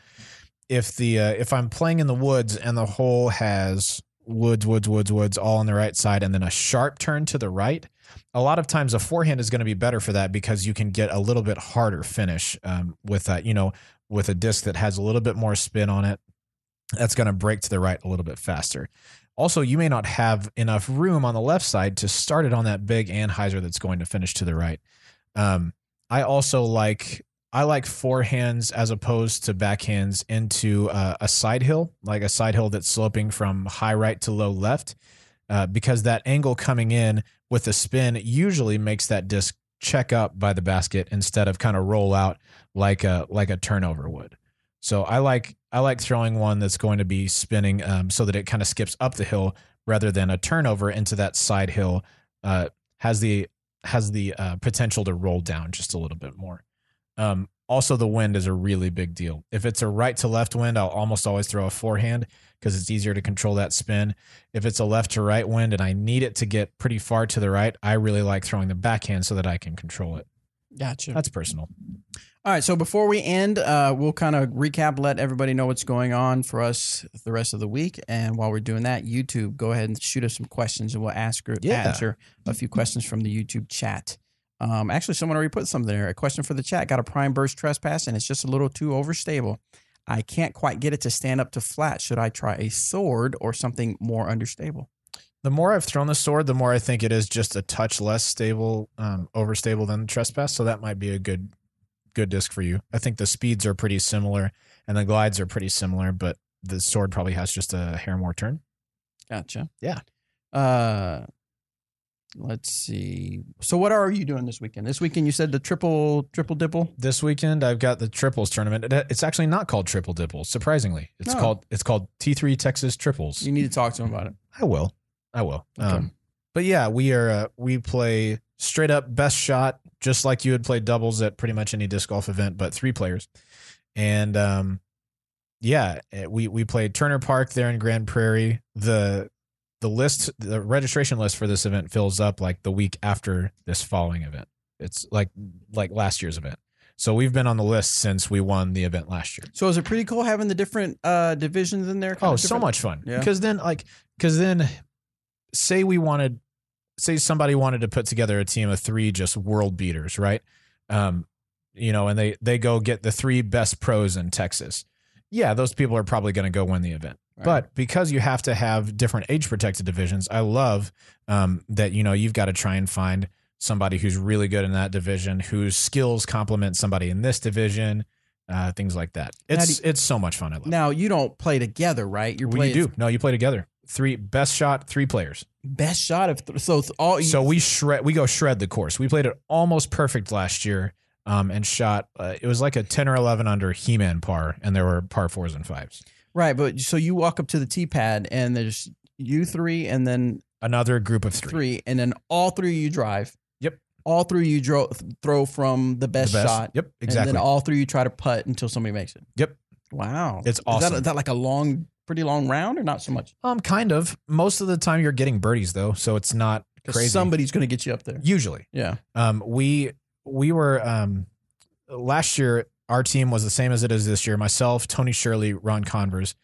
if I'm playing in the woods and the hole has woods all on the right side and then a sharp turn to the right, a lot of times a forehand is going to be better for that because you can get a little bit harder finish with that, with a disc that has a little bit more spin on it. That's going to break to the right a little bit faster. Also, you may not have enough room on the left side to start it on that big Anheuser that's going to finish to the right. I also like forehands as opposed to backhands into a side hill, like a side hill that's sloping from high right to low left, because that angle coming in with the spin usually makes that disc check up by the basket instead of kind of roll out like a turnover would. So I like throwing one that's going to be spinning so that it kind of skips up the hill rather than a turnover into that side hill has the potential to roll down just a little bit more. Also, the wind is a really big deal. If it's a right to left wind, I'll almost always throw a forehand because it's easier to control that spin. If it's a left to right wind and I need it to get pretty far to the right, I really like throwing the backhand so that I can control it. Gotcha. That's personal. All right, so before we end, we'll kind of recap, let everybody know what's going on for us the rest of the week. And while we're doing that, YouTube, go ahead and shoot us some questions, and we'll answer a few questions from the YouTube chat. Actually, someone already put something there. A question for the chat. Got a prime burst trespass, and it's just a little too overstable. I can't quite get it to stand up to flat. Should I try a sword or something more understable? The more I've thrown the sword, the more I think it is just a touch less stable, overstable than the trespass. So that might be a good disc for you. I think the speeds are pretty similar and the glides are pretty similar, but the sword probably has just a hair more turn. Gotcha. Yeah. Let's see. So what are you doing this weekend? This weekend you said the triple dipple? This weekend I've got the triples tournament. It's actually not called triple dipple, surprisingly. It's called T3 Texas Triples. You need to talk to him about it. I will. Okay. But yeah, we play straight up best shot, just like you would play doubles at pretty much any disc golf event, but 3 players. And we played Turner Park there in Grand Prairie. The registration list for this event fills up like the week after this following event. It's like last year's event. So we've been on the list since we won the event last year. So is it pretty cool having the different divisions in there? Oh, so much fun. Yeah. Because then say somebody wanted to put together a team of 3 just world beaters, right? And they go get the 3 best pros in Texas. Yeah, those people are probably going to go win the event. Right. But because you have to have different age protected divisions, I love that, you've got to try and find somebody who's really good in that division, whose skills complement somebody in this division, things like that. It's so much fun. I love it. Now, you don't play together, right? You do. No, you play together. 3 best shot, 3 players. Best shot of we go shred the course. We played it almost perfect last year, and shot. It was like a 10 or 11 under He-Man par, and there were par 4s and 5s. Right, but so you walk up to the tee pad, and there's you 3, and then another group of 3, and then all 3 of you drive. Yep. All 3 of you throw from the best shot. Yep, exactly. And then all 3 of you try to putt until somebody makes it. Yep. Wow, it's awesome. Is that like a pretty long round, or not so much? Kind of. Most of the time you're getting birdies though, so it's not crazy. Somebody's going to get you up there. Usually. Yeah. We were last year. Our team was the same as it is this year. Myself, Tony Shirley, Ron Converse,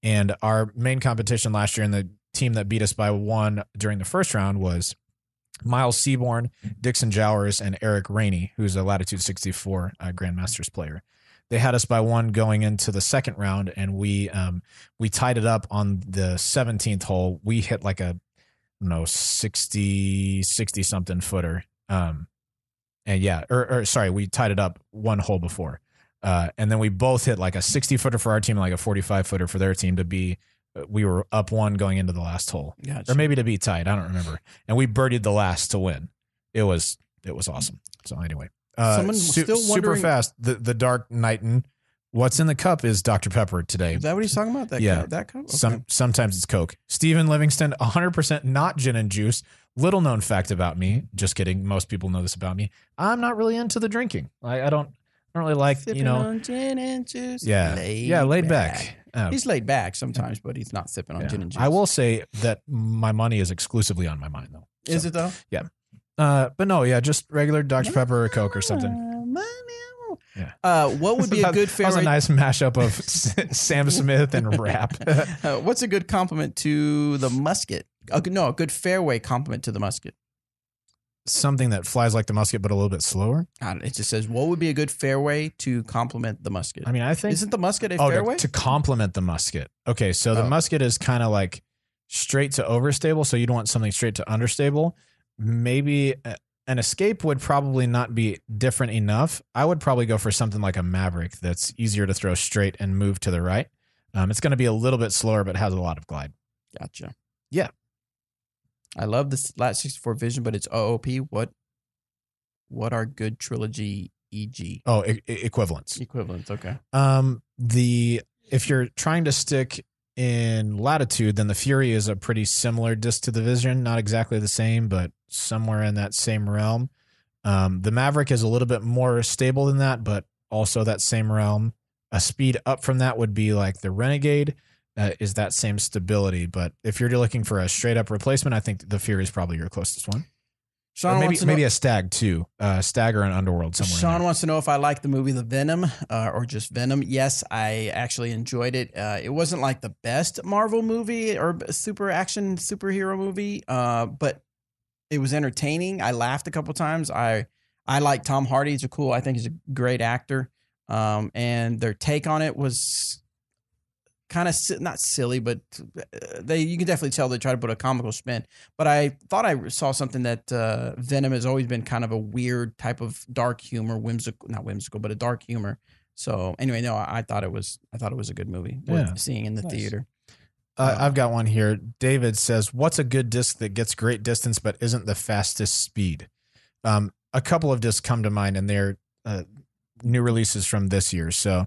and our main competition last year, and the team that beat us by 1 during the first round was Miles Seaborn, Dixon Jowers, and Eric Rainey, who's a Latitude 64 Grandmasters player. They had us by 1 going into the second round, and we tied it up on the 17th hole. We hit like a 60 something footer. We tied it up 1 hole before. And then we both hit like a 60-footer for our team and like a 45-footer for their team to be, we were up 1 going into the last hole. Gotcha. Or maybe to be tied. I don't remember. And we birdied the last to win. It was awesome. So anyway, Someone still super wondering- fast. The Dark Knighton. What's in the cup is Dr. Pepper today. Is that what he's talking about? That cup? Okay. Sometimes it's Coke. Stephen Livingston, 100% not gin and juice. Little known fact about me. Just kidding. Most people know this about me. I'm not really into the drinking. I don't really like, Sipping on gin and juice. Yeah. Laid back. He's laid back sometimes, but he's not sipping on gin and juice. I will say that my money is exclusively on my mind, though. Is it though? Yeah. But no, just regular Dr. Pepper or Coke or something. Yeah. What would be a good That was fairway? a nice mashup of Sam Smith and rap. What's a good compliment to the musket? A good fairway compliment to the musket. Something that flies like the musket, but a little bit slower. It just says, what would be a good fairway to compliment the musket? I mean, I think Isn't the musket a fairway? to complement the musket. Okay, so the musket is kind of like straight to overstable, so you'd want something straight to understable. Maybe an escape would probably not be different enough. I would probably go for something like a Maverick that's easier to throw straight and move to the right. It's going to be a little bit slower, but has a lot of glide. Gotcha. Yeah. I love this Lat 64 Vision, but it's OOP. What are good trilogy EG? Oh, equivalents. Equivalents, okay. If you're trying to stick in latitude, then the Fury is a pretty similar disc to the Vision. Not exactly the same, but somewhere in that same realm. The Maverick is a little bit more stable than that, but also that same realm. A speed up from that would be like the Renegade. Is that same stability. But if you're looking for a straight up replacement, I think the Fury is probably your closest one. Sean Maybe a Stag too. Stag or an Underworld somewhere. Sean wants to know if I like the movie The Venom or just Venom. Yes, I actually enjoyed it. It wasn't like the best Marvel movie or super action superhero movie, but it was entertaining. I laughed a couple times. I like Tom Hardy. I think he's a great actor. And their take on it was kind of not silly, but you can definitely tell they try to put a comical spin. But I thought I saw something that Venom has always been kind of a weird type of dark humor, not whimsical, but a dark humor. So anyway, no, I thought it was a good movie worth seeing in the theater. I've got one here. David says, "What's a good disc that gets great distance but isn't the fastest speed?" A couple of discs come to mind, and they're new releases from this year. So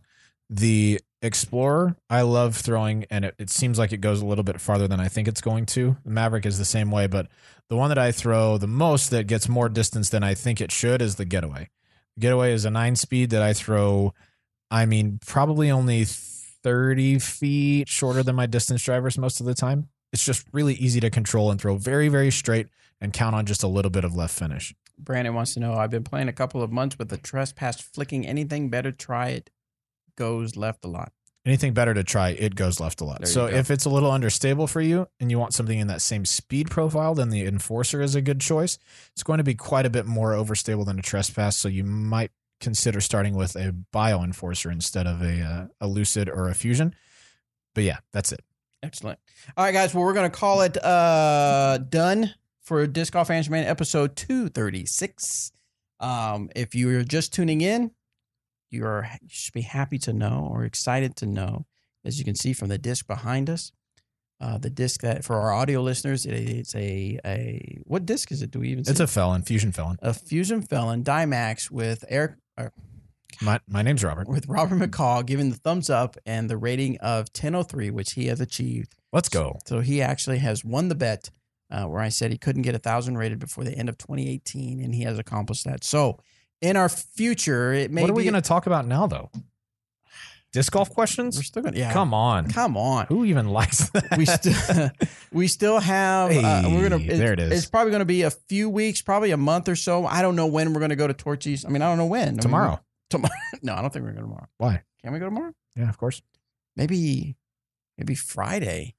the Explorer, I love throwing, and it seems like it goes a little bit farther than I think it's going to. The Maverick is the same way, but the one that I throw the most that gets more distance than I think it should is the Getaway. Getaway is a 9-speed that I throw, probably only 30 feet shorter than my distance drivers most of the time. It's just really easy to control and throw very, very straight and count on just a little bit of left finish. Brandon wants to know, I've been playing a couple of months with the Trespass flicking. Anything better? Try it. Goes left a lot. Anything better to try, it goes left a lot. So if it's a little understable for you and you want something in that same speed profile, then the Enforcer is a good choice. It's going to be quite a bit more overstable than a Trespass, so you might consider starting with a Bio Enforcer instead of a Lucid or a Fusion. But yeah, that's it. Excellent. All right, guys. Well, we're going to call it done for Disc Golf Answer Man episode 236. If you're just tuning in, you should be happy to know or excited to know, as you can see from the disc behind us, the disc that for our audio listeners, it's a what disc is it? Do we even? It's a Felon, Fusion Felon, a Fusion Felon Dimax with Eric. My name's Robert. With Robert McCall giving the thumbs up and the rating of 1003, which he has achieved. Let's go. So he actually has won the bet where I said he couldn't get 1,000 rated before the end of 2018, and he has accomplished that. So. In our future, it may be... What are we going to talk about now, though? Disc golf questions? We're still going to... Yeah. Come on. Who even likes that? We still have... Hey, there it is. It's probably going to be a few weeks, probably a month or so. I don't know when we're going to go to Torchy's. I don't know when. Tomorrow. Tomorrow? No, I don't think we're going to go tomorrow. Why? Can we go tomorrow? Yeah, of course. Maybe Friday.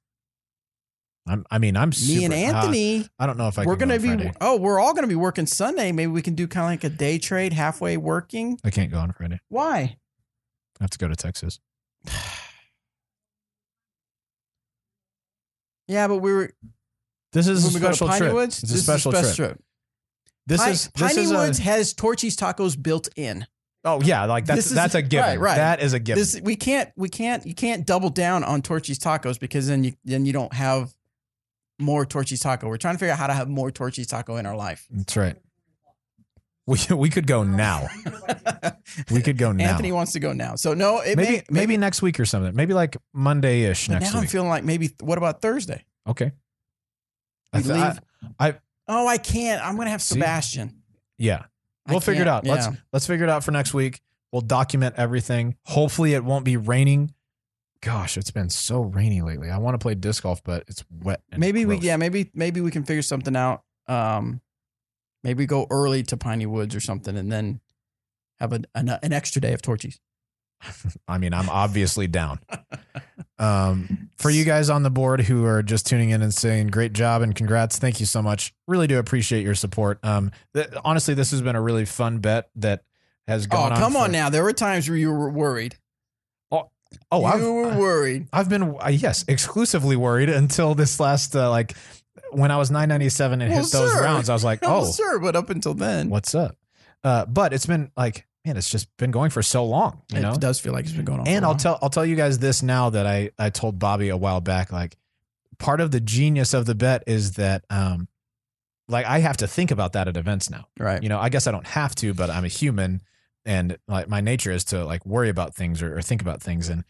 I'm super, me and Anthony. I don't know if we're going to be. Friday. We're all going to be working Sunday. Maybe we can do kind of like a day trade, halfway working. I can't go on Friday. Why? I have to go to Texas. Yeah, but This is a special trip. Woods? It's a special trip. Piney Woods has Torchy's tacos built in. Oh yeah, like that's a given. Right. That is a given. You can't double down on Torchy's Tacos because then you don't have more Torchy's Taco. We're trying to figure out how to have more Torchy's Taco in our life. That's right. We could go now. We could go now. Anthony wants to go now. So no, maybe next week or something. Maybe like Monday-ish next now week. I'm feeling like maybe what about Thursday? Okay. I can't. I'm going to have Sebastian. Yeah. We'll figure it out. Yeah. Let's figure it out for next week. We'll document everything. Hopefully it won't be raining. Gosh, it's been so rainy lately. I want to play disc golf, but it's wet. And maybe gross. maybe we can figure something out. Maybe go early to Piney Woods or something, and then have an extra day of Torchies. I mean, I'm obviously down. For you guys on the board who are just tuning in and saying great job and congrats, thank you so much. Really do appreciate your support. Honestly, this has been a really fun bet that has gone on. Oh, come on now. There were times where you were worried. You were worried. I've been, yes, exclusively worried until this last, when I was 997 and hit those rounds, I was like, oh, sure. But up until then, what's up? But it's been like, man, it's just been going for so long. You know? It does feel like it's been going on. And I'll tell you guys this now that I told Bobby a while back, like part of the genius of the bet is that, like I have to think about that at events now. Right. You know, I guess I don't have to, but I'm a human. And like my nature is to like worry about things or think about things. And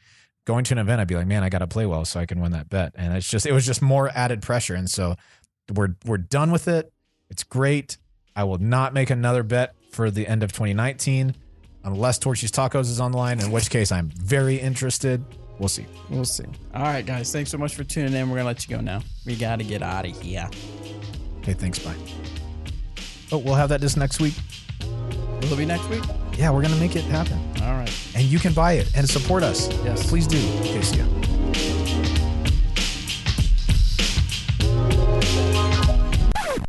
going to an event, I'd be like, man, I got to play well so I can win that bet. And it was just more added pressure. And so we're done with it. It's great. I will not make another bet for the end of 2019 unless Torchy's Tacos is on the line, in which case I'm very interested. We'll see. All right, guys. Thanks so much for tuning in. We're going to let you go now. We got to get out of here. Okay, thanks. Bye. Oh, we'll have that this next week. Will it be next week? Yeah, we're going to make it happen. All right. And you can buy it and support us. Yes. Please do. Okay, see ya.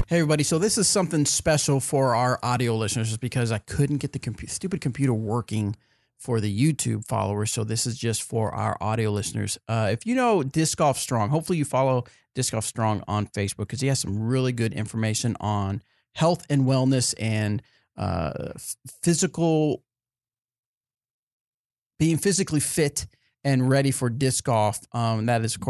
Hey, everybody. So this is something special for our audio listeners just because I couldn't get the stupid computer working for the YouTube followers. So this is just for our audio listeners. If you know Disc Golf Strong, hopefully you follow Disc Golf Strong on Facebook because he has some really good information on health and wellness and being physically fit and ready for disc golf. That is, of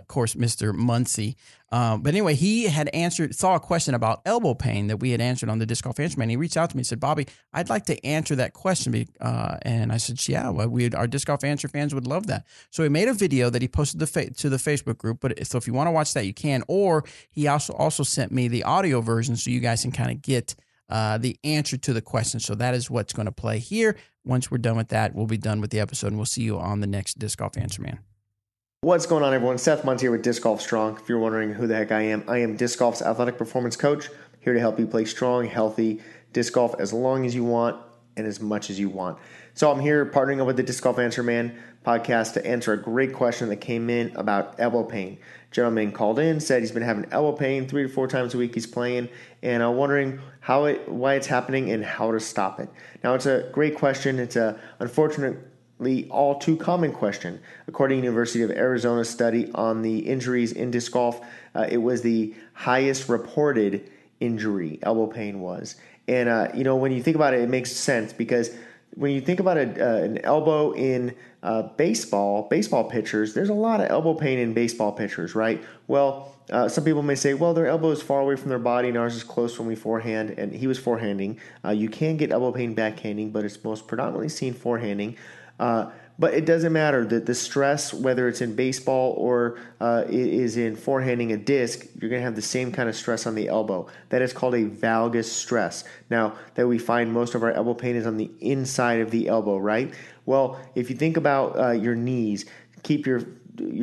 course, Mr. Muncie. But anyway, he had saw a question about elbow pain that we had answered on the Disc Golf Answer Man. He reached out to me and said, Bobby, I'd like to answer that question. And I said, yeah, well, our Disc Golf Answer fans would love that. So he made a video that he posted to the Facebook group. So if you want to watch that, you can. Or he also sent me the audio version so you guys can kind of get the answer to the question. So that is what's going to play here. Once we're done with that, we'll be done with the episode, and we'll see you on the next Disc Golf Answer Man. What's going on, everyone? Seth Muntz here with Disc Golf Strong. If you're wondering who the heck I am Disc Golf's athletic performance coach, here to help you play strong, healthy disc golf as long as you want and as much as you want. So I'm here partnering up with the Disc Golf Answer Man podcast to answer a great question that came in about elbow pain. Gentleman called in, said he's been having elbow pain 3 to 4 times a week he's playing, and I'm wondering why it's happening and how to stop it. Now, it's a great question. It's a unfortunately all too common question. According to the University of Arizona study on the injuries in disc golf, it was the highest reported injury, elbow pain was. And, when you think about it, it makes sense because when you think about an elbow in baseball pitchers, there's a lot of elbow pain in baseball pitchers, right? Well, some people may say, well, their elbow is far away from their body and ours is close when we forehand, and he was forehanding. You can get elbow pain backhanding, but it's most predominantly seen forehanding. But it doesn't matter that the stress, whether it's in baseball or it is in forehanding a disc, you're going to have the same kind of stress on the elbow. That is called a valgus stress. Now, that we find most of our elbow pain is on the inside of the elbow, right? Well, if you think about your knees, keep your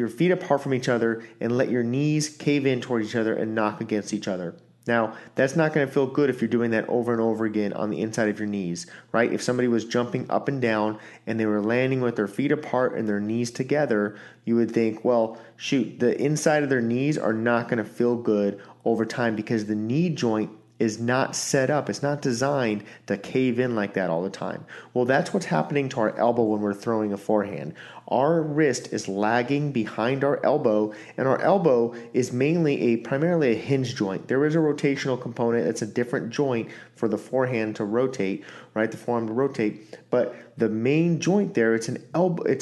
feet apart from each other and let your knees cave in toward each other and knock against each other. Now, that's not going to feel good if you're doing that over and over again on the inside of your knees, right? If somebody was jumping up and down and they were landing with their feet apart and their knees together, you would think, well, shoot, the inside of their knees are not going to feel good over time because the knee joint is not set up, it's not designed to cave in like that all the time. Well, that's what's happening to our elbow when we're throwing a forehand. Our wrist is lagging behind our elbow, and our elbow is primarily a hinge joint. There is a rotational component. It's a different joint for the forehand to rotate, right? The forearm to rotate. But the main joint there, it's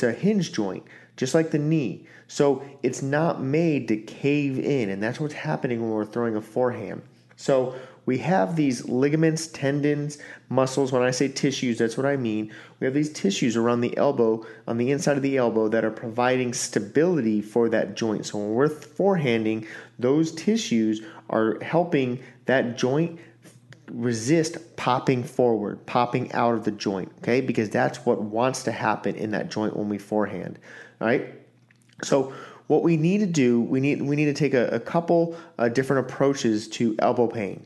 a hinge joint, just like the knee. So it's not made to cave in, and that's what's happening when we're throwing a forehand. So we have these ligaments, tendons, muscles. When I say tissues, that's what I mean. We have these tissues around the elbow, on the inside of the elbow, that are providing stability for that joint. So when we're forehanding, those tissues are helping that joint resist popping forward, popping out of the joint, okay? Because that's what wants to happen in that joint when we forehand, all right? So what we need to do, we need to take a couple different approaches to elbow pain,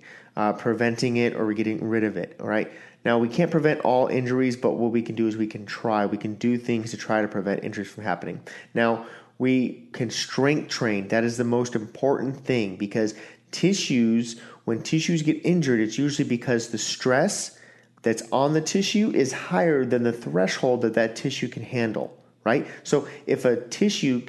preventing it or getting rid of it. All right. Now, we can't prevent all injuries, but what we can do is we can try. We can do things to try to prevent injuries from happening. Now, we can strength train. That is the most important thing, because when tissues get injured, it's usually because the stress that's on the tissue is higher than the threshold that tissue can handle. Right? So if a tissue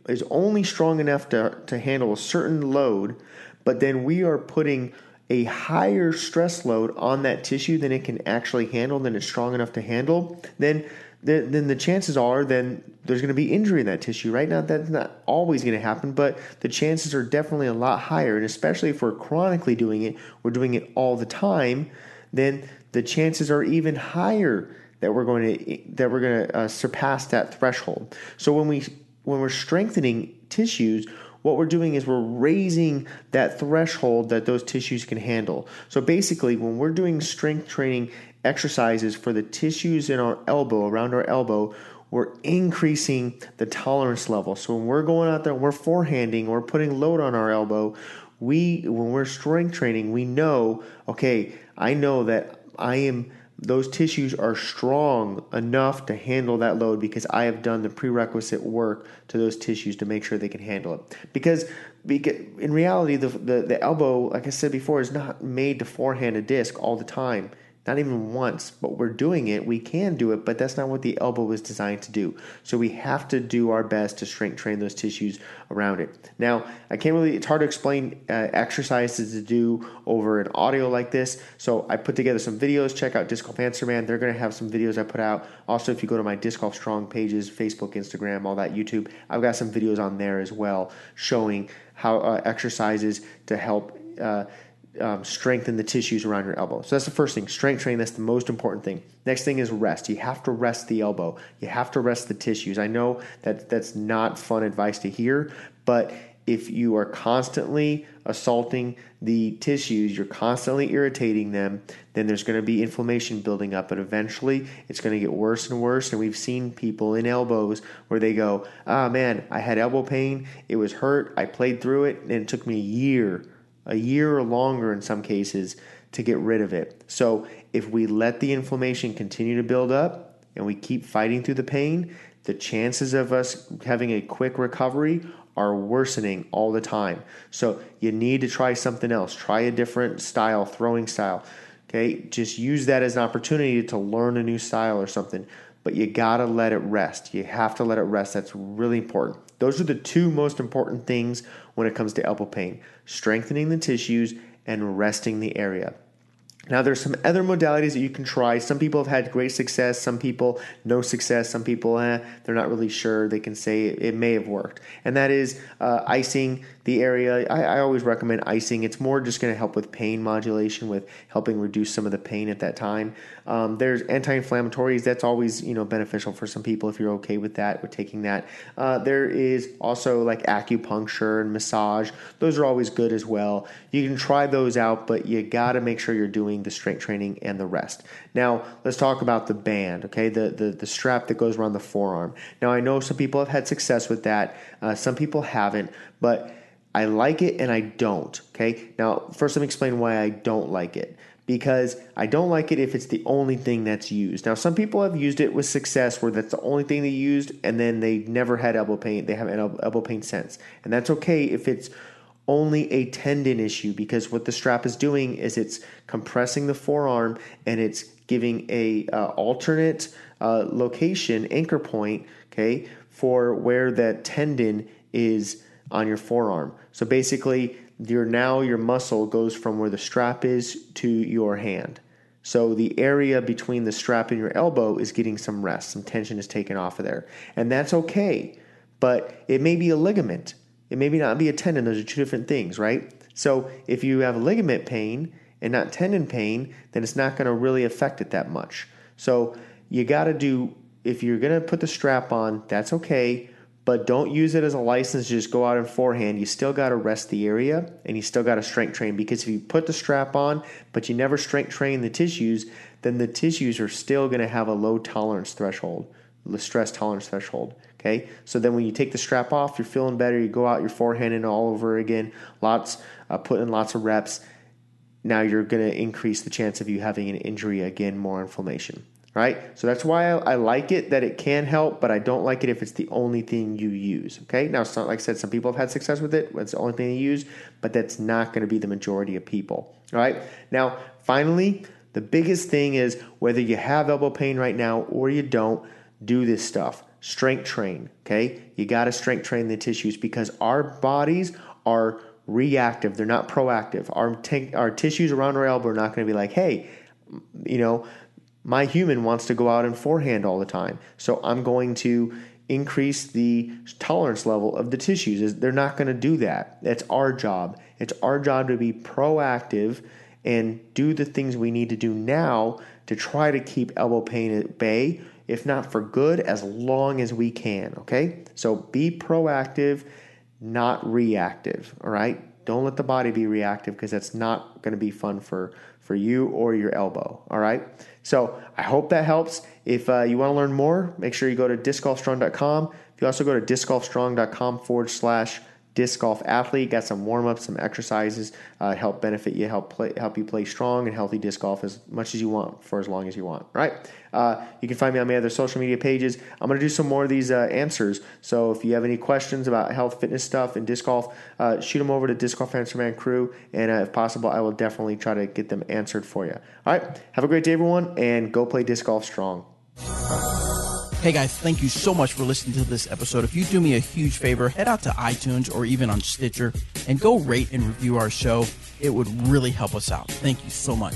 is only strong enough to handle a certain load, but then we are putting a higher stress load on that tissue than it can actually handle, than it's strong enough to handle, then the chances are then there's going to be injury in that tissue. Right? Now, that's not always going to happen, but the chances are definitely a lot higher. And especially if we're chronically doing it, we're doing it all the time, then the chances are even higher that we're going to surpass that threshold. So when we're strengthening tissues, what we're doing is we're raising that threshold that those tissues can handle. So basically, when we're doing strength training exercises for the tissues in our elbow, around our elbow, we're increasing the tolerance level. So when we're going out there and we're forehanding, we're putting load on our elbow, when we're strength training, we know, okay, I know that those tissues are strong enough to handle that load because I have done the prerequisite work to those tissues to make sure they can handle it. Because in reality, the elbow, like I said before, is not made to forehand a disc all the time. Not even once, but we're doing it. We can do it, but that's not what the elbow was designed to do. So we have to do our best to strength train those tissues around it. Now, it's hard to explain exercises to do over an audio like this. So I put together some videos. Check out Disc Golf Answer Man. They're going to have some videos I put out. Also, if you go to my Disc Golf Strong pages, Facebook, Instagram, all that, YouTube, I've got some videos on there as well showing how exercises to help strengthen the tissues around your elbow. So that's the first thing, strength training. That's the most important thing. Next thing is rest. You have to rest the elbow. You have to rest the tissues. I know that that's not fun advice to hear, but if you are constantly assaulting the tissues, you're constantly irritating them, then there's going to be inflammation building up, and eventually it's going to get worse and worse. And we've seen people in elbows where they go, man, I had elbow pain. It was hurt. I played through it, and it took me a year or longer in some cases to get rid of it. So if we let the inflammation continue to build up and we keep fighting through the pain, the chances of us having a quick recovery are worsening all the time. So you need to try something else. Try a different style, throwing style. Okay, just use that as an opportunity to learn a new style or something. But you got to let it rest. You have to let it rest. That's really important. Those are the two most important things when it comes to elbow pain: strengthening the tissues and resting the area. Now, there's some other modalities that you can try. Some people have had great success. Some people, no success. Some people, they're not really sure. They can say it may have worked. And that is icing the area. I always recommend icing. It's more just going to help with pain modulation, with helping reduce some of the pain at that time. There's anti-inflammatories. That's always, beneficial for some people if you're okay with that, with taking that. There is also like acupuncture and massage. Those are always good as well. You can try those out, but you got to make sure you're doing the strength training and the rest. Now, let's talk about the band, okay? The strap that goes around the forearm. Now, I know some people have had success with that. Some people haven't, but I like it and I don't, okay? Now, first let me explain why I don't like it. Because I don't like it if it's the only thing that's used. Now, some people have used it with success where that's the only thing they used, and then they never had elbow pain. They haven't had elbow pain since. And that's okay if it's only a tendon issue, because what the strap is doing is it's compressing the forearm and it's giving a alternate location, anchor point, okay, for where that tendon is on your forearm. So basically, your muscle goes from where the strap is to your hand. So the area between the strap and your elbow is getting some rest. Some tension is taken off of there. And that's okay. But it may be a ligament. It may not be a tendon. Those are two different things, right? So if you have ligament pain and not tendon pain, then it's not going to really affect it that much. So you got to do, if you're going to put the strap on, that's okay. But don't use it as a license to just go out and forehand. You still got to rest the area, and you still got to strength train, because if you put the strap on but you never strength train the tissues, then the tissues are still going to have a low tolerance threshold, the stress tolerance threshold. Okay, so then when you take the strap off, you're feeling better. You go out, you're forehanding all over again, put in lots of reps. Now you're going to increase the chance of you having an injury again, more inflammation. Right? So that's why I like it, that it can help, but I don't like it if it's the only thing you use. Okay? Now, it's not like I said, some people have had success with it. It's the only thing they use, but that's not going to be the majority of people. All right? Now, finally, the biggest thing is whether you have elbow pain right now or you don't, do this stuff. Strength train. Okay? You got to strength train the tissues, because our bodies are reactive. They're not proactive. Our tissues around our elbow are not going to be like, hey, my human wants to go out and forehand all the time, so I'm going to increase the tolerance level of the tissues. They're not going to do that. That's our job. It's our job to be proactive and do the things we need to do now to try to keep elbow pain at bay, if not for good, as long as we can, okay? So be proactive, not reactive, all right? Don't let the body be reactive, because that's not going to be fun for you or your elbow, all right? So I hope that helps. If you want to learn more, make sure you go to discgolfstrong.com. If you also go to discgolfstrong.com/disc golf athlete, got some warm-ups, some exercises, help benefit you, help you play strong and healthy disc golf as much as you want for as long as you want. All right. You can find me on my other social media pages. I'm going to do some more of these answers. So if you have any questions about health, fitness stuff, and disc golf, shoot them over to Disc Golf Answer Man Crew, and if possible, I will definitely try to get them answered for you. All right. Have a great day, everyone, and go play disc golf strong. Hey guys, thank you so much for listening to this episode. If you do me a huge favor, head out to iTunes or even on Stitcher and go rate and review our show. It would really help us out. Thank you so much.